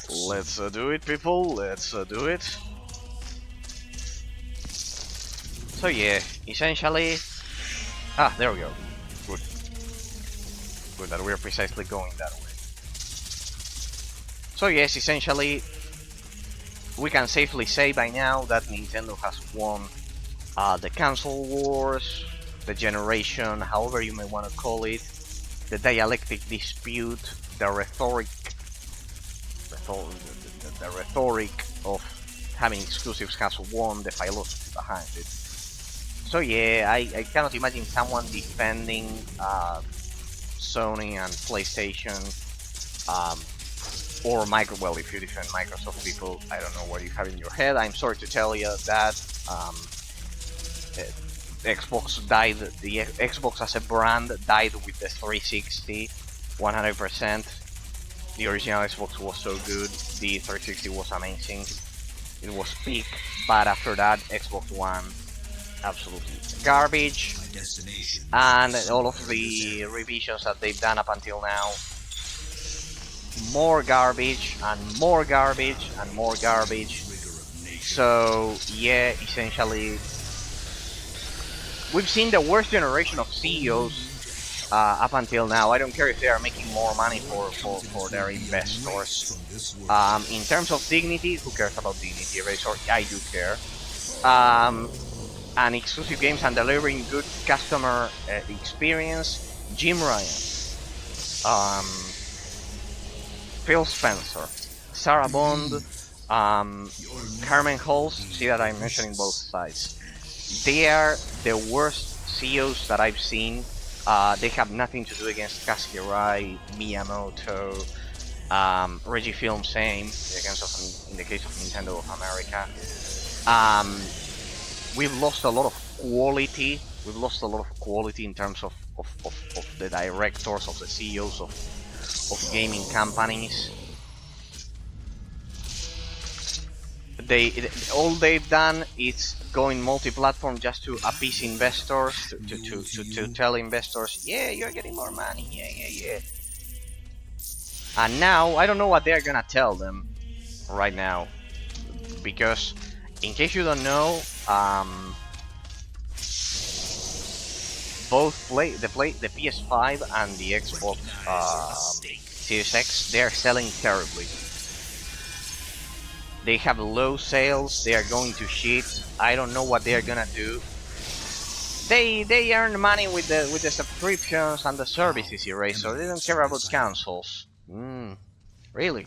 Let's do it, people. Let's do it. So yeah, essentially. Ah, there we go. Good. Good that we're precisely going that way. So yes, essentially, we can safely say by now that Nintendo has won the console wars, the generation, however you may want to call it, the dialectic dispute, the rhetoric of having exclusives has won the philosophy behind it. So yeah, I cannot imagine someone defending Sony and PlayStation, or well, if you defend Microsoft, people, I don't know what you have in your head. I'm sorry to tell you that Xbox died. The Xbox as a brand died with the 360, 100%. The original Xbox was so good. The 360 was amazing. It was peak, but after that, Xbox One, absolutely garbage. And all of the revisions that they've done up until now, more garbage and more garbage and more garbage. So yeah, essentially, we've seen the worst generation of CEOs up until now. I don't care if they are making more money for their investors. In terms of dignity, who cares about dignity, Razor? I do care. And exclusive games and delivering good customer experience, Jim Ryan, Phil Spencer, Sarah Bond, Carmen Halls. See that I'm mentioning both sides. They are the worst CEOs that I've seen. They have nothing to do against Kashirai, Miyamoto, Reggie Film, same in the case of Nintendo of America. We've lost a lot of quality. We've lost a lot of quality in terms of the directors, of the CEOs of gaming companies. All they've done is going multi-platform just to appease investors, to tell investors, yeah, you're getting more money, yeah. And now I don't know what they're gonna tell them right now, because in case you don't know, both the PS5 and the Xbox Series X, they're selling terribly. They have low sales. They are going to shit. I don't know what they are gonna do. They earn money with the subscriptions and the services, Eraser. They don't care about consoles. Really?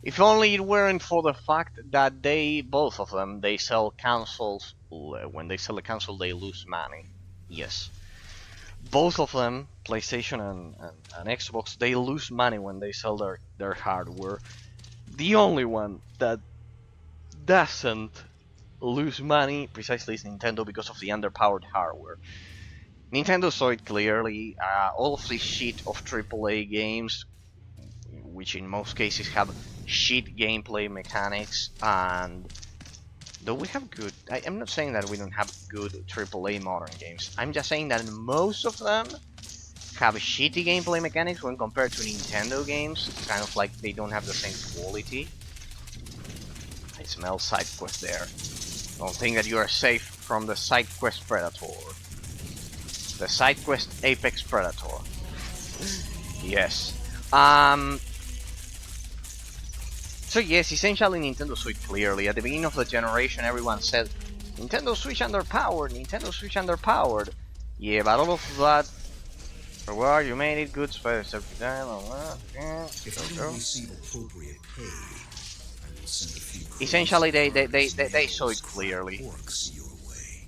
If only it weren't for the fact that both of them, they sell consoles. When they sell a console, they lose money. Yes. Both of them, PlayStation and Xbox, they lose money when they sell their hardware. The only one that doesn't lose money precisely is Nintendo, because of the underpowered hardware. Nintendo saw it clearly. All of this shit of AAA games, which in most cases have shit gameplay mechanics and Though we have good, I'm not saying that we don't have good AAA modern games. I'm just saying that most of them have shitty gameplay mechanics when compared to Nintendo games. Kind of like they don't have the same quality. I smell side quest there. Don't think that you are safe from the side quest predator. The side quest apex predator. Yes. So yes, essentially Nintendo Switch clearly. At the beginning of the generation everyone said, Nintendo Switch underpowered, Nintendo Switch underpowered. Yeah, but all of that, well, you made it good space every time. If I don't receive appropriate pay, I will send a few Essentially, they saw it clearly. orcs your way.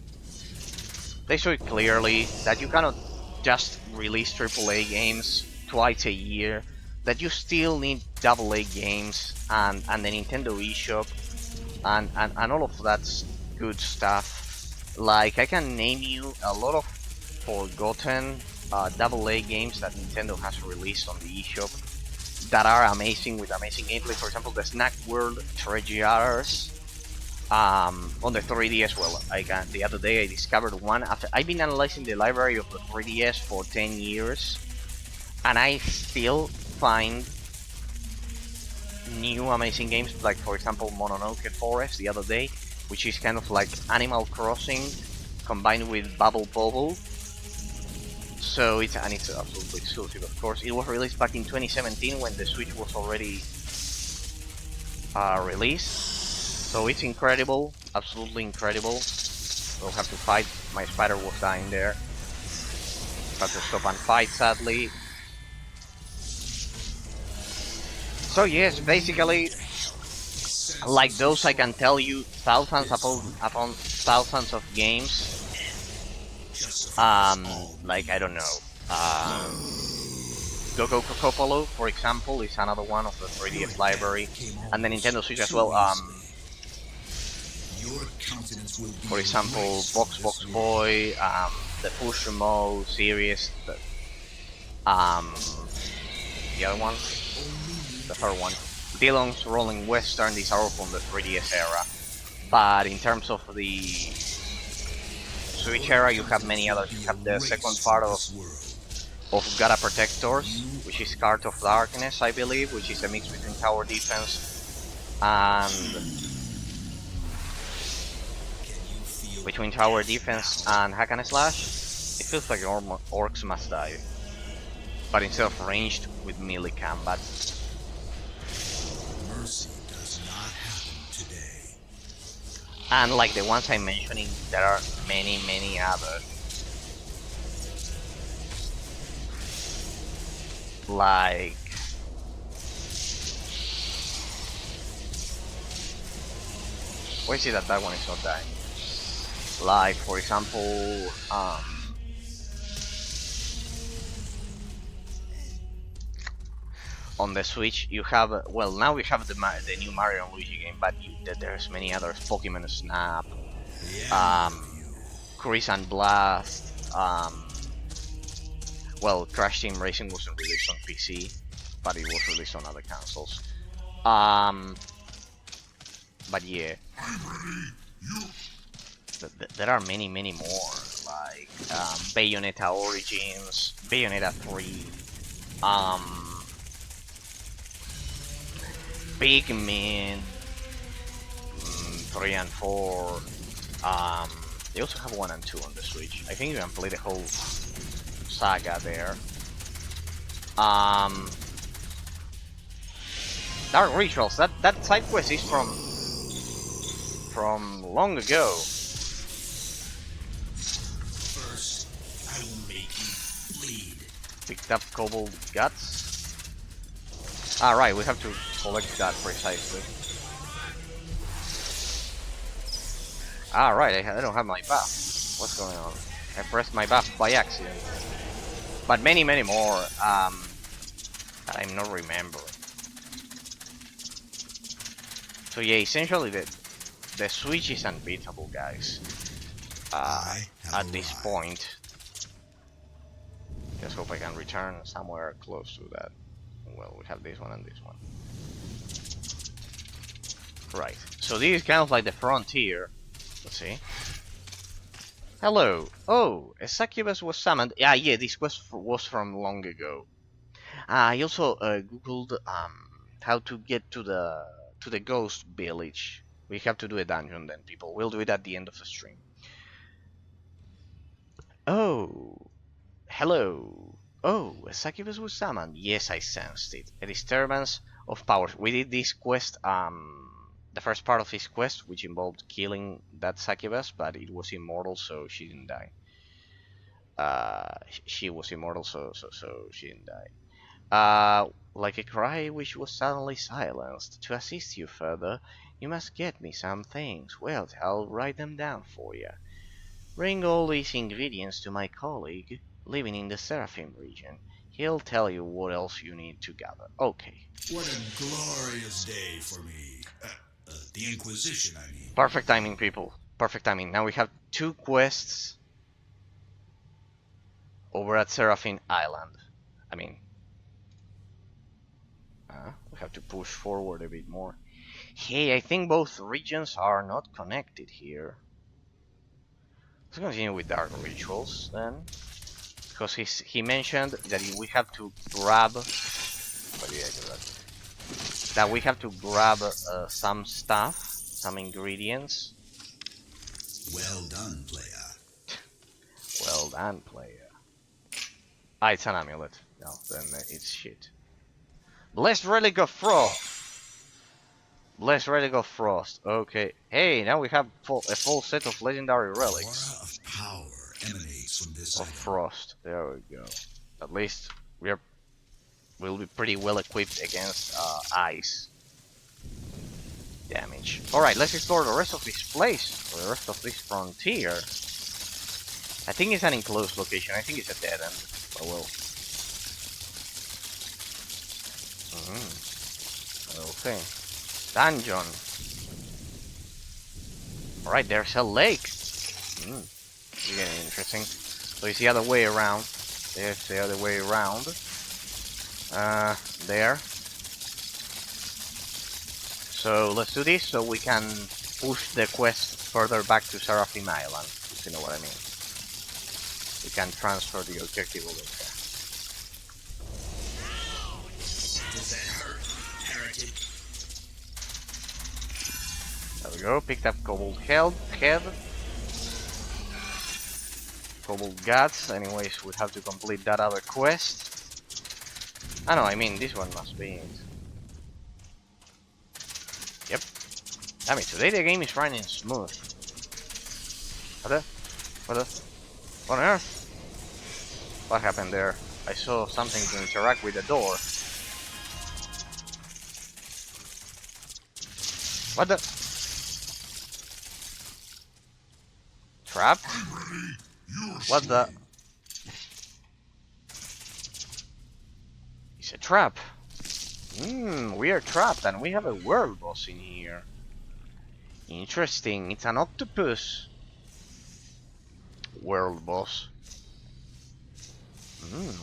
They saw it clearly that you cannot just release AAA games twice a year. That you still need AA games and the Nintendo eShop and all of that good stuff. Like I can name you a lot of forgotten AA games that Nintendo has released on the eShop that are amazing with amazing gameplay. For example, the Snack World Treasures on the 3DS. Well, the other day I discovered one after I've been analyzing the library of the 3DS for 10 years, and I still find new amazing games. Like for example, Mononoke Forest the other day, which is kind of like Animal Crossing combined with Bubble Bobble. So it's absolutely exclusive, of course. It was released back in 2017 when the Switch was already released. So it's incredible, absolutely incredible. We'll have to fight. My spider was dying there. Have to stop and fight, sadly. So yes, basically, like those, I can tell you thousands upon thousands of games. Like I don't know. Go Cocopolo, for example, is another one of the 3DS library, and the Nintendo Switch as well. For example, Box Boy, the Pushmo series, the other one, the third one, Dillon's Rolling Western. These are all from the 3DS era. But in terms of the Switch era, you have many others. You have the second part of Gata Protectors, which is Cart of Darkness, I believe, which is a mix between tower defense and hack and slash. It feels like orcs must die, but instead of ranged, with melee combat. Mercy does not happen today. And like the ones I'm mentioning, there are many others. Like why is it that one is not dying? Like for example, on the Switch you have, well, now we have the new Mario and Luigi game, but there's many others. Pokemon Snap, Chris and Blast, well, Crash Team Racing wasn't released on PC, but it was released on other consoles. But yeah, there are many more, like Bayonetta Origins, Bayonetta 3, Pikmin 3 and 4. They also have 1 and 2 on the Switch. I think you can play the whole saga there. Dark Rituals. That side quest is from long ago. First, I will make you bleed. Picked up Cobalt Guts. Right, we have to collect that precisely. Right, I don't have my buff. What's going on? I pressed my buff by accident. But many more that I'm not remembering. So yeah, essentially the Switch is unbeatable, guys. At this point. Just hope I can return somewhere close to that. Well, we have this one and this one. Right. So this is kind of like the frontier. Let's see. Hello. Oh, a succubus was summoned. Yeah, this quest was from long ago. I also googled how to get to the ghost village. We have to do a dungeon then, people. We'll do it at the end of the stream. Oh, hello. Oh, a succubus was summoned. Yes, I sensed it. A disturbance of powers. We did this quest, the first part of this quest, which involved killing that succubus, but it was immortal, so she didn't die. She was immortal, so she didn't die. Like a cry which was suddenly silenced. To assist you further, you must get me some things. Well, I'll write them down for you. Bring all these ingredients to my colleague living in the Seraphim region. He'll tell you what else you need to gather. Okay. What a glorious day for me. The Inquisition, I mean. Perfect timing, people. Perfect timing. Now we have 2 quests over at Seraphim Island. I mean, we have to push forward a bit more. Hey, I think both regions are not connected here. Let's continue with Dark Rituals then. Because he mentioned that we have to grab... What did I do that? That we have to grab some stuff, some ingredients. Well done, player. Well done, player. Ah, it's an amulet. No, then it's shit. Blessed Relic of Frost. Blessed Relic of Frost. Okay. Hey, now we have a full set of legendary relics. Aura of power emanates from this Of item. Frost. There we go. At least we'll be pretty well equipped against ice damage. Alright, let's explore the rest of this place, or the rest of this frontier. I think it's an enclosed location. I think it's a dead end. But well. Okay. Dungeon. Alright, there's a lake. It's getting interesting. So it's the other way around. There's the other way around. There. So let's do this so we can push the quest further back to Seraphim Island, if you know what I mean. We can transfer the objective over there. Does that hurt, heretic? There we go, picked up Cobalt Head. Cobalt Guts. Anyways, we have to complete that other quest. Ah no, I mean this one must be it. Yep. I mean today the game is running smooth. What on earth? What happened there? I saw something to interact with the door. What the? Trap? What the? It's a trap. We are trapped and we have a world boss in here. Interesting, it's an octopus. World boss.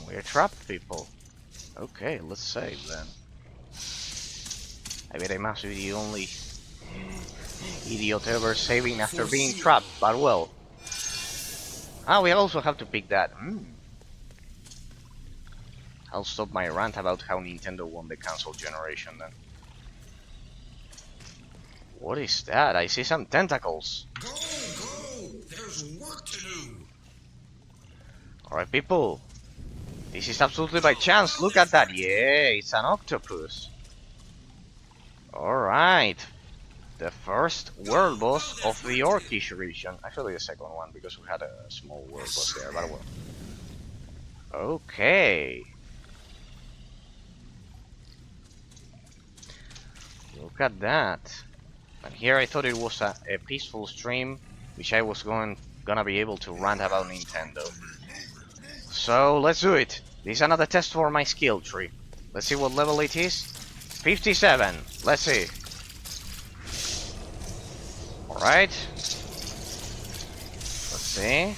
We're trapped, people. Okay, let's save then. I bet I must be the only idiot ever saving after being trapped, but well. Ah, we also have to pick that. I'll stop my rant about how Nintendo won the console generation then. What is that? I see some tentacles. Go! There's work to do! Alright, people. This is absolutely by chance. Look at that. Yeah, it's an octopus. Alright. The first world boss of the Orcish region. Actually, the second one, because we had a small world boss there, but well. Okay. Look at that. And here I thought it was a peaceful stream, which I was gonna be able to rant about Nintendo. So let's do it. This is another test for my skill tree. Let's see what level it is. 57. Let's see. Alright. Let's see.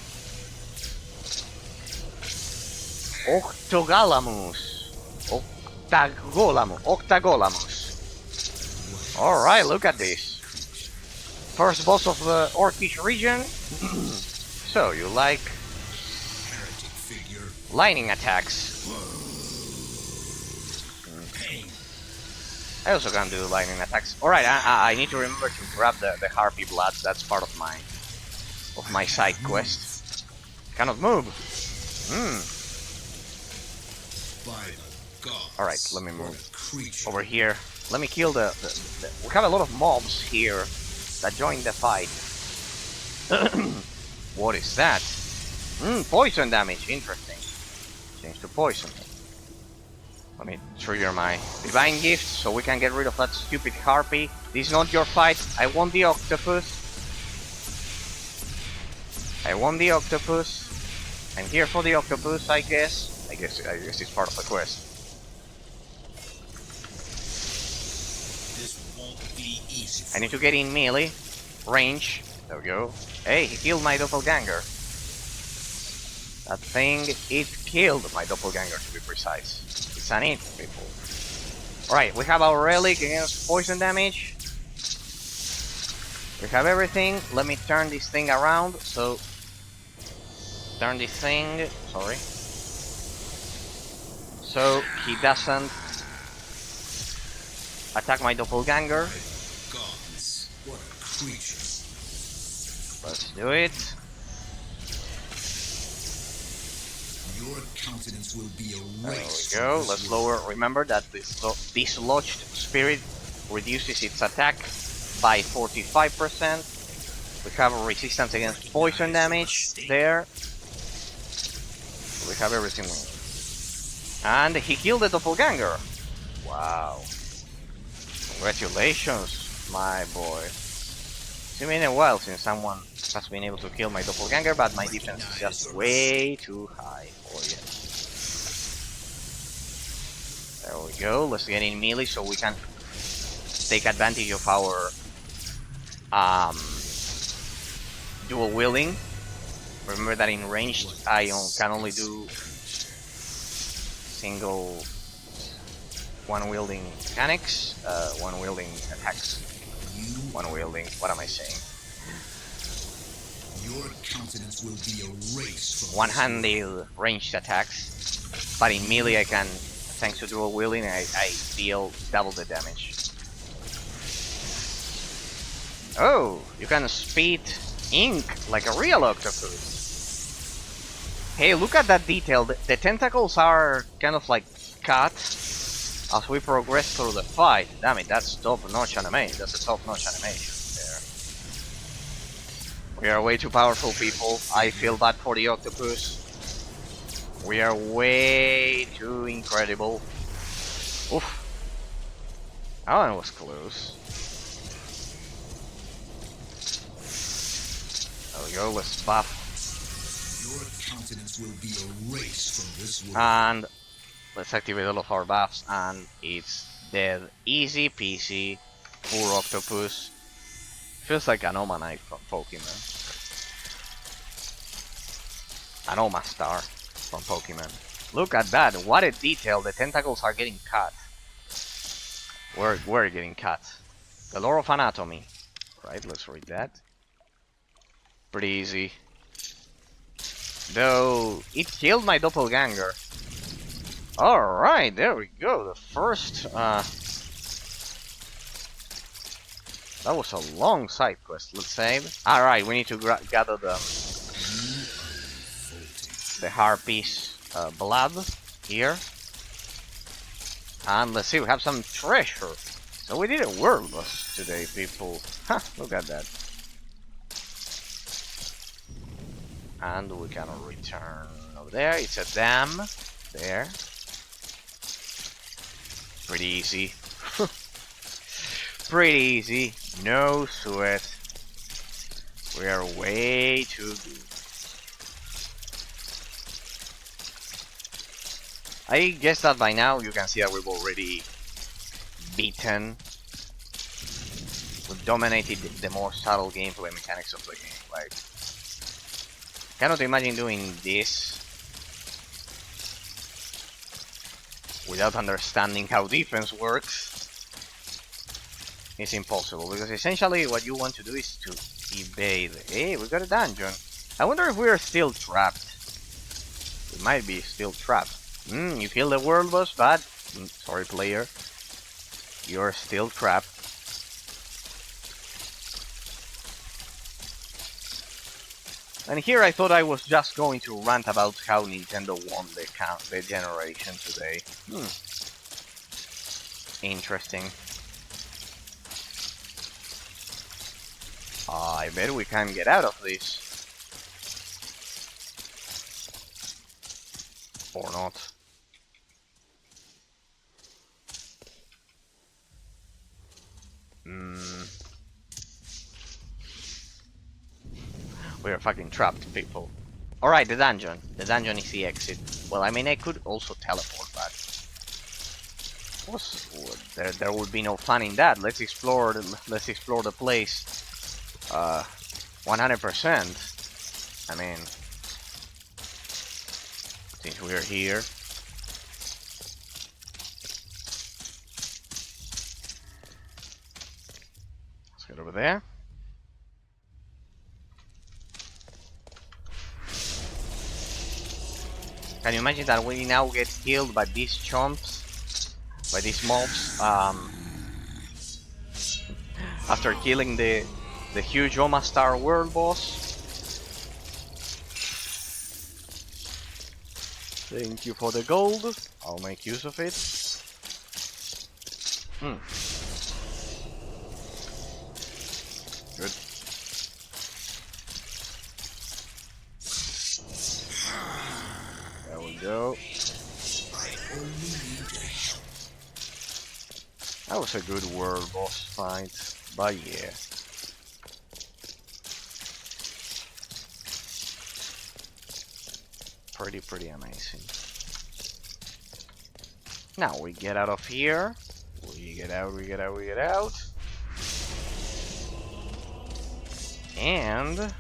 OCTAGOLAMUS. OCTAGOLAMUS. Alright, look at this. First boss of the Orcish region. So, you like lightning attacks. I also can do lightning attacks. Alright, I need to remember to grab the harpy blood. That's part of my side quest. Cannot move. Alright, let me move over here. Let me kill the... We have a lot of mobs here that joined the fight. What is that? Poison damage. Interesting. Change to poison. Let me trigger my divine gift so we can get rid of that stupid harpy. This is not your fight. I want the octopus. I want the octopus. I'm here for the octopus, I guess. I guess it's part of the quest. I need to get in melee range. There we go. Hey, he killed my doppelganger. That thing, it killed my doppelganger, to be precise. It's an it, people. Alright, we have our relic against poison damage. We have everything. Let me turn this thing around. So, turn this thing. Sorry. So he doesn't attack my doppelganger. Let's do it. Your countenance will be There erased. we go. Let's lower. Remember that this dislodged spirit reduces its attack by 45%. We have a resistance against poison damage there. We have everything we need. And he killed the doppelganger. Wow. Congratulations, my boy. It's been a while since someone has been able to kill my doppelganger, but my defense is just way too high for you. There we go. Let's get in melee so we can take advantage of our dual wielding. Remember that in ranged I can only do single one wielding mechanics, one wielding attacks. One wielding, what am I saying? Your countenance will be erased from One-handed ranged attacks. But in melee I can, thanks to dual wielding, I deal double the damage. Oh, you can spit ink like a real octopus. Hey, look at that detail. The tentacles are kind of like cut as we progress through the fight. Damn it, that's top-notch animation. That's a top-notch animation there. We are way too powerful, people. I feel bad for the octopus. We are way too incredible. Oof. That one was close. There we go, let's buff. Your countenance will be erased from this world. And let's activate all of our buffs, and it's dead. Easy peasy. Poor octopus. Feels like an Omanite from Pokemon. An Omastar from Pokemon. Look at that, what a detail. The tentacles are getting cut. We're getting cut. The lore of anatomy. Right, let's read that. Pretty easy. Though, it killed my doppelganger. Alright, there we go. The first, that was a long side quest, let's save. Alright, we need to gather the harpy's blood here. And let's see, we have some treasure. So we did a world boss today, people. Ha, look at that. And we can return over there. It's a dam there. Pretty easy. Pretty easy. No sweat. We are way too good. I guess that by now you can see that we've already beaten. We've dominated the more subtle gameplay mechanics of the game. Like, cannot imagine doing this without understanding how defense works. It's impossible, because essentially what you want to do is to evade. Hey, we got a dungeon. I wonder if we are still trapped. We might be still trapped. You kill the world boss, but... sorry, player. You're still trapped. And here I thought I was just going to rant about how Nintendo won the generation today. Interesting. I bet we can get out of this. Or not. We are fucking trapped, people. Alright, the dungeon. The dungeon is the exit. Well, I mean, I could also teleport, but... there would be no fun in that. Let's explore the place. 100%. I mean... since we're here... let's get over there. Can you imagine that we now get killed by these chomps? By these mobs? After killing the huge Omastar world boss? Thank you for the gold. I'll make use of it. Good. There we go. That was a good world boss fight, but yeah. Pretty amazing. Now we get out of here. We get out. And...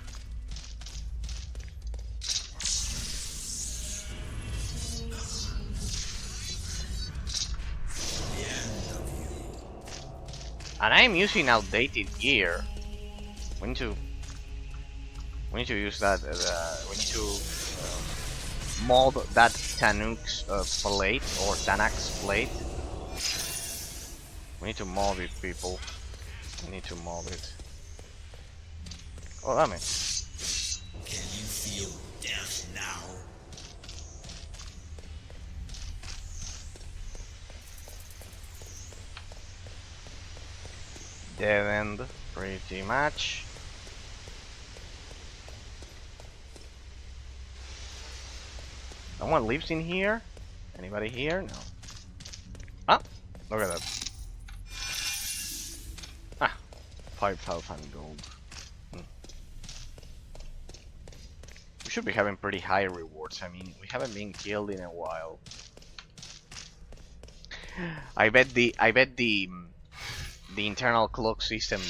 and I'm using outdated gear. We need to use that. We need to mod that Tanux plate or Tanax plate. We need to mod it, people. We need to mod it. Oh, damn it! Can you feel death now? Dead end, pretty much. Someone lives in here? Anybody here? No. Ah! Look at that. Ah! 5,000 gold. We should be having pretty high rewards. I mean, we haven't been killed in a while. I bet the internal clock system,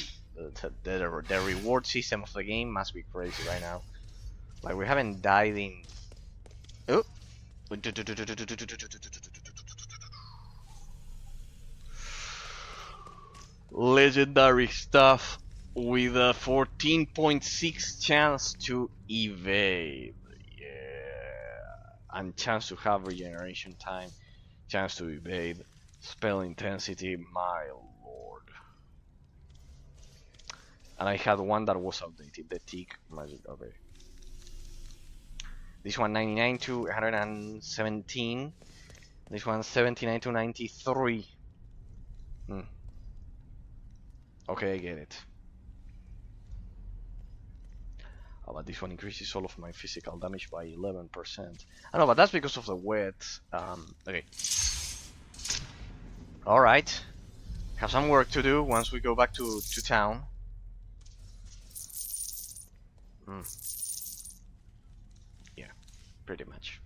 the reward system of the game must be crazy right now. Like, we haven't died in... oh! Legendary stuff with a 14.6 chance to evade. Yeah. And chance to have regeneration time. Chance to evade. Spell intensity, my lord. And I had one that was outdated, the Tick Magic. Okay. This one 99 to 117. This one 79 to 93. Okay, I get it. Oh, but this one increases all of my physical damage by 11%. I know, but that's because of the wet. Okay. Alright. Have some work to do once we go back to town. Yeah, pretty much.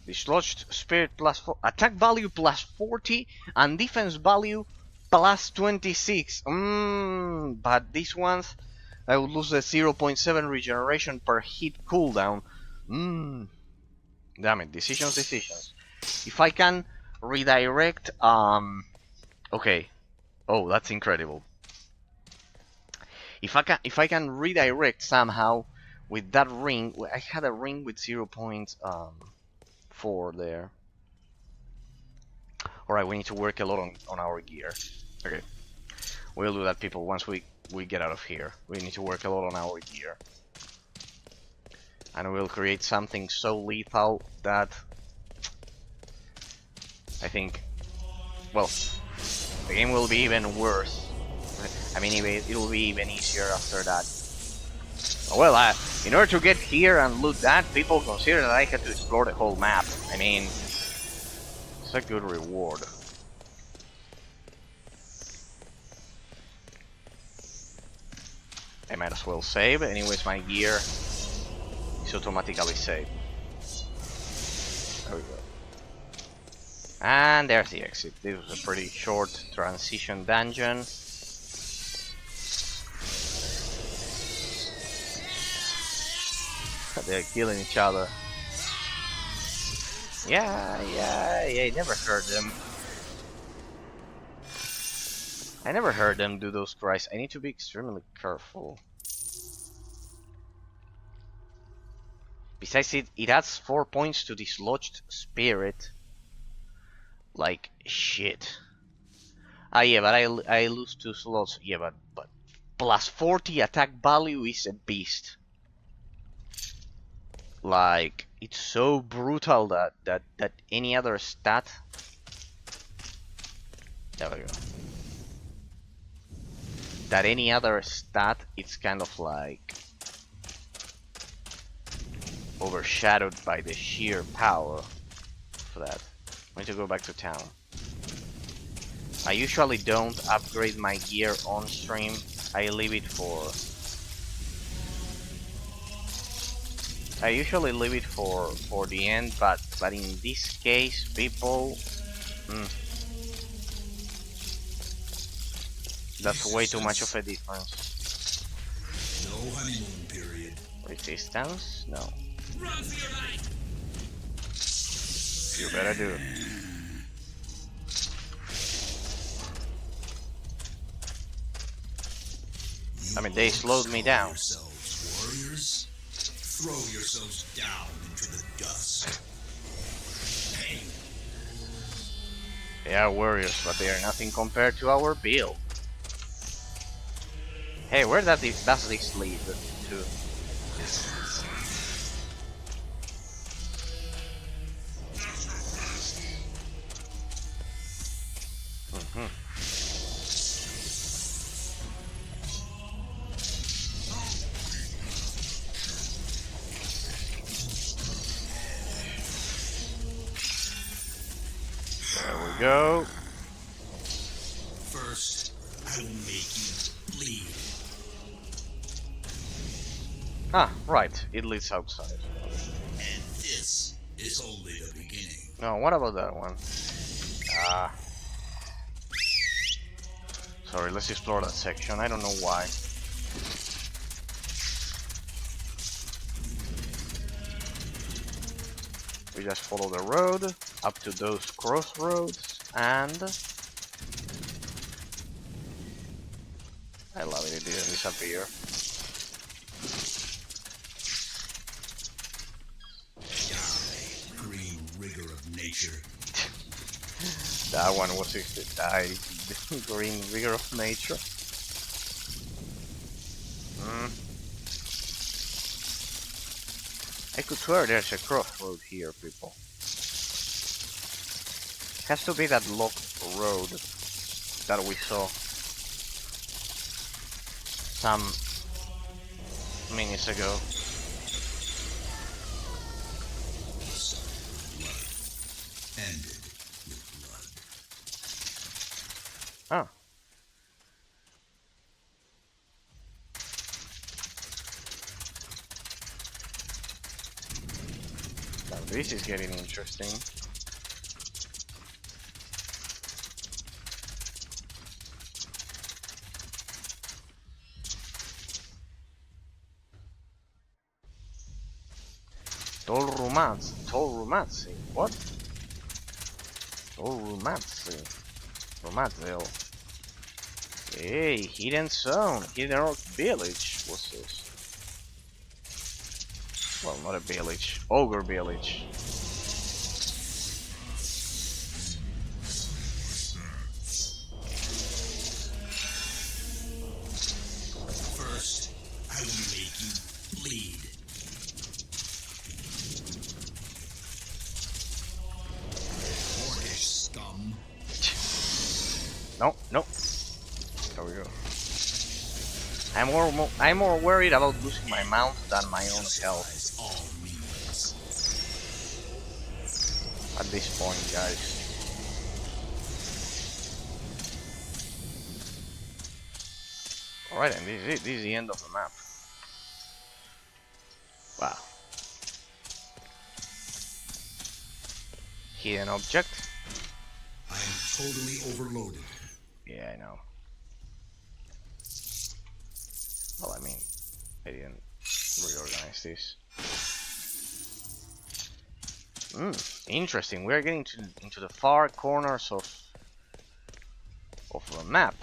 Dislodged spirit plus 4, attack value plus 40 and defense value plus 26. But these ones I would lose the 0.7 regeneration per hit cooldown. Damn it, decisions. If I can redirect Okay. Oh, that's incredible. If I can redirect somehow with that ring, I had a ring with 0.4 there. Alright, we need to work a lot on our gear. Okay. We'll do that, people, once we get out of here. We need to work a lot on our gear. And we'll create something so lethal that I think, well, the game will be even worse. I mean, it'll be even easier after that. Well, in order to get here and loot that, people consider that I had to explore the whole map. I mean, it's a good reward. I might as well save. Anyways, my gear is automatically saved. There we go. And there's the exit. This was a pretty short transition dungeon. They're killing each other. Yeah, I never heard them. I never heard them do those cries. I need to be extremely careful. Besides, it adds 4 points to dislodged spirit. Like shit. Ah, yeah, but I lose 2 slots. Yeah, but plus 40 attack value is a beast. Like, it's so brutal that any other stat. There we go. That any other stat, it's kind of like overshadowed by the sheer power for that. I need to go back to town. I usually don't upgrade my gear on stream. I leave it for. I usually leave it for the end, but in this case, people, that's way too much of a difference. No honeymoon period. Resistance? No. You better do. I mean, they slowed me down. Warriors, throw yourselves down into the dust. Hey. They are warriors, but they are nothing compared to our build. Hey, where does this lead to? There we go. First, I will make you bleed. Ah, right. It leads outside. And this is only the beginning. No, what about that one? Ah. Sorry, let's explore that section. I don't know why. We just follow the road up to those crossroads, and I love it. It didn't disappear. Die, green rigor of nature. That one was the green rigor of nature. I could swear there's a crossroad here, people. Has to be that locked road that we saw some minutes ago. Ended with blood. Oh. Now this is getting interesting. Rumazi. What? Rumazi. Rumazi. Hey, hidden zone, hidden rock village. What's this? Well, not a village, ogre village. First, I will make you bleed. Orcish scum. No, no. There we go. I'm more worried about losing my mount than my own health All means. at this point, guys. Alright, and this is the end of the map. Wow. Hidden object? I am totally overloaded. Yeah, I know. Well, I mean, I didn't reorganize this. Interesting. We're getting into the far corners of the map.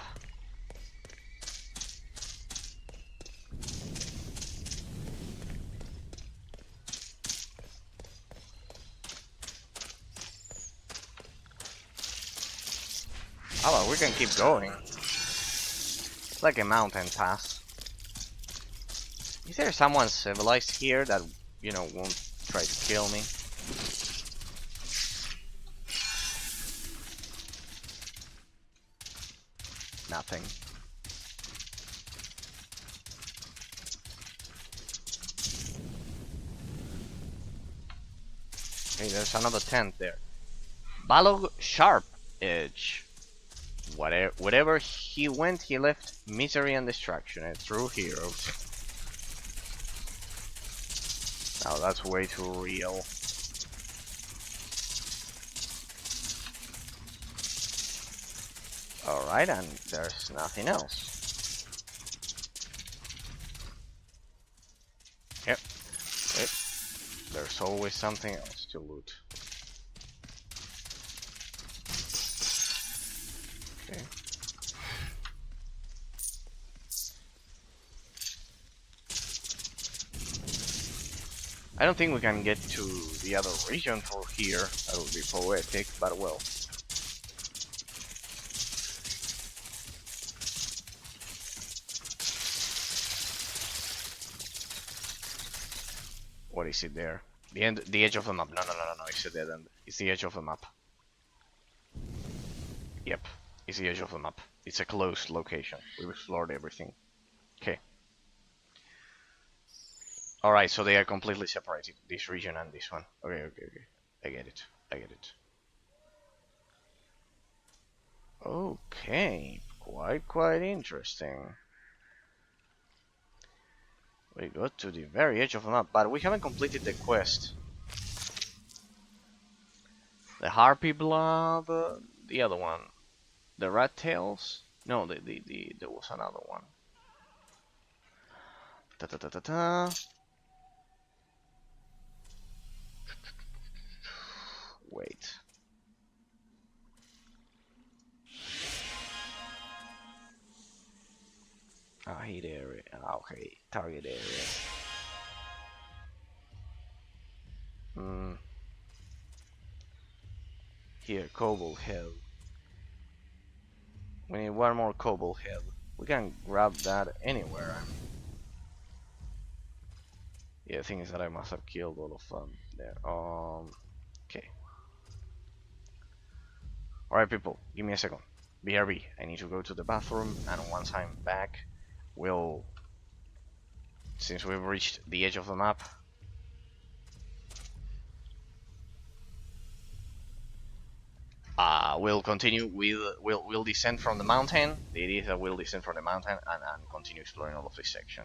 Oh, well, we can keep going. It's like a mountain pass. Is there someone civilized here that, you know, won't try to kill me? Nothing. Hey, there's another tent there. Balog Sharp Edge. Whatever he went, he left misery and destruction. A true hero. Now that's way too real. Alright, and there's nothing else. Yep. Yep. There's always something else to loot. Okay. I don't think we can get to the other region for here. That would be poetic, but well. What is it there? The edge of the map. No, it's a dead end. It's the edge of the map. Yep, it's the edge of the map. It's a closed location. We've explored everything. Okay. Alright, so they are completely separated. This region and this one. Okay. I get it. Okay, quite interesting. We got to the very edge of the map, but we haven't completed the quest. The Harpy Blood, the other one, the Rat Tails. No, there was another one. Wait. Hit area. Okay, target area. Here, Cobalt Head. We need one more Cobalt Head. We can grab that anywhere. Yeah, the thing is that I must have killed all of them there. Okay. Alright, people, give me a second. BRB, I need to go to the bathroom, and once I'm back, since we've reached the edge of the map, we'll continue with, we'll descend from the mountain. The idea is that we'll descend from the mountain and continue exploring all of this section.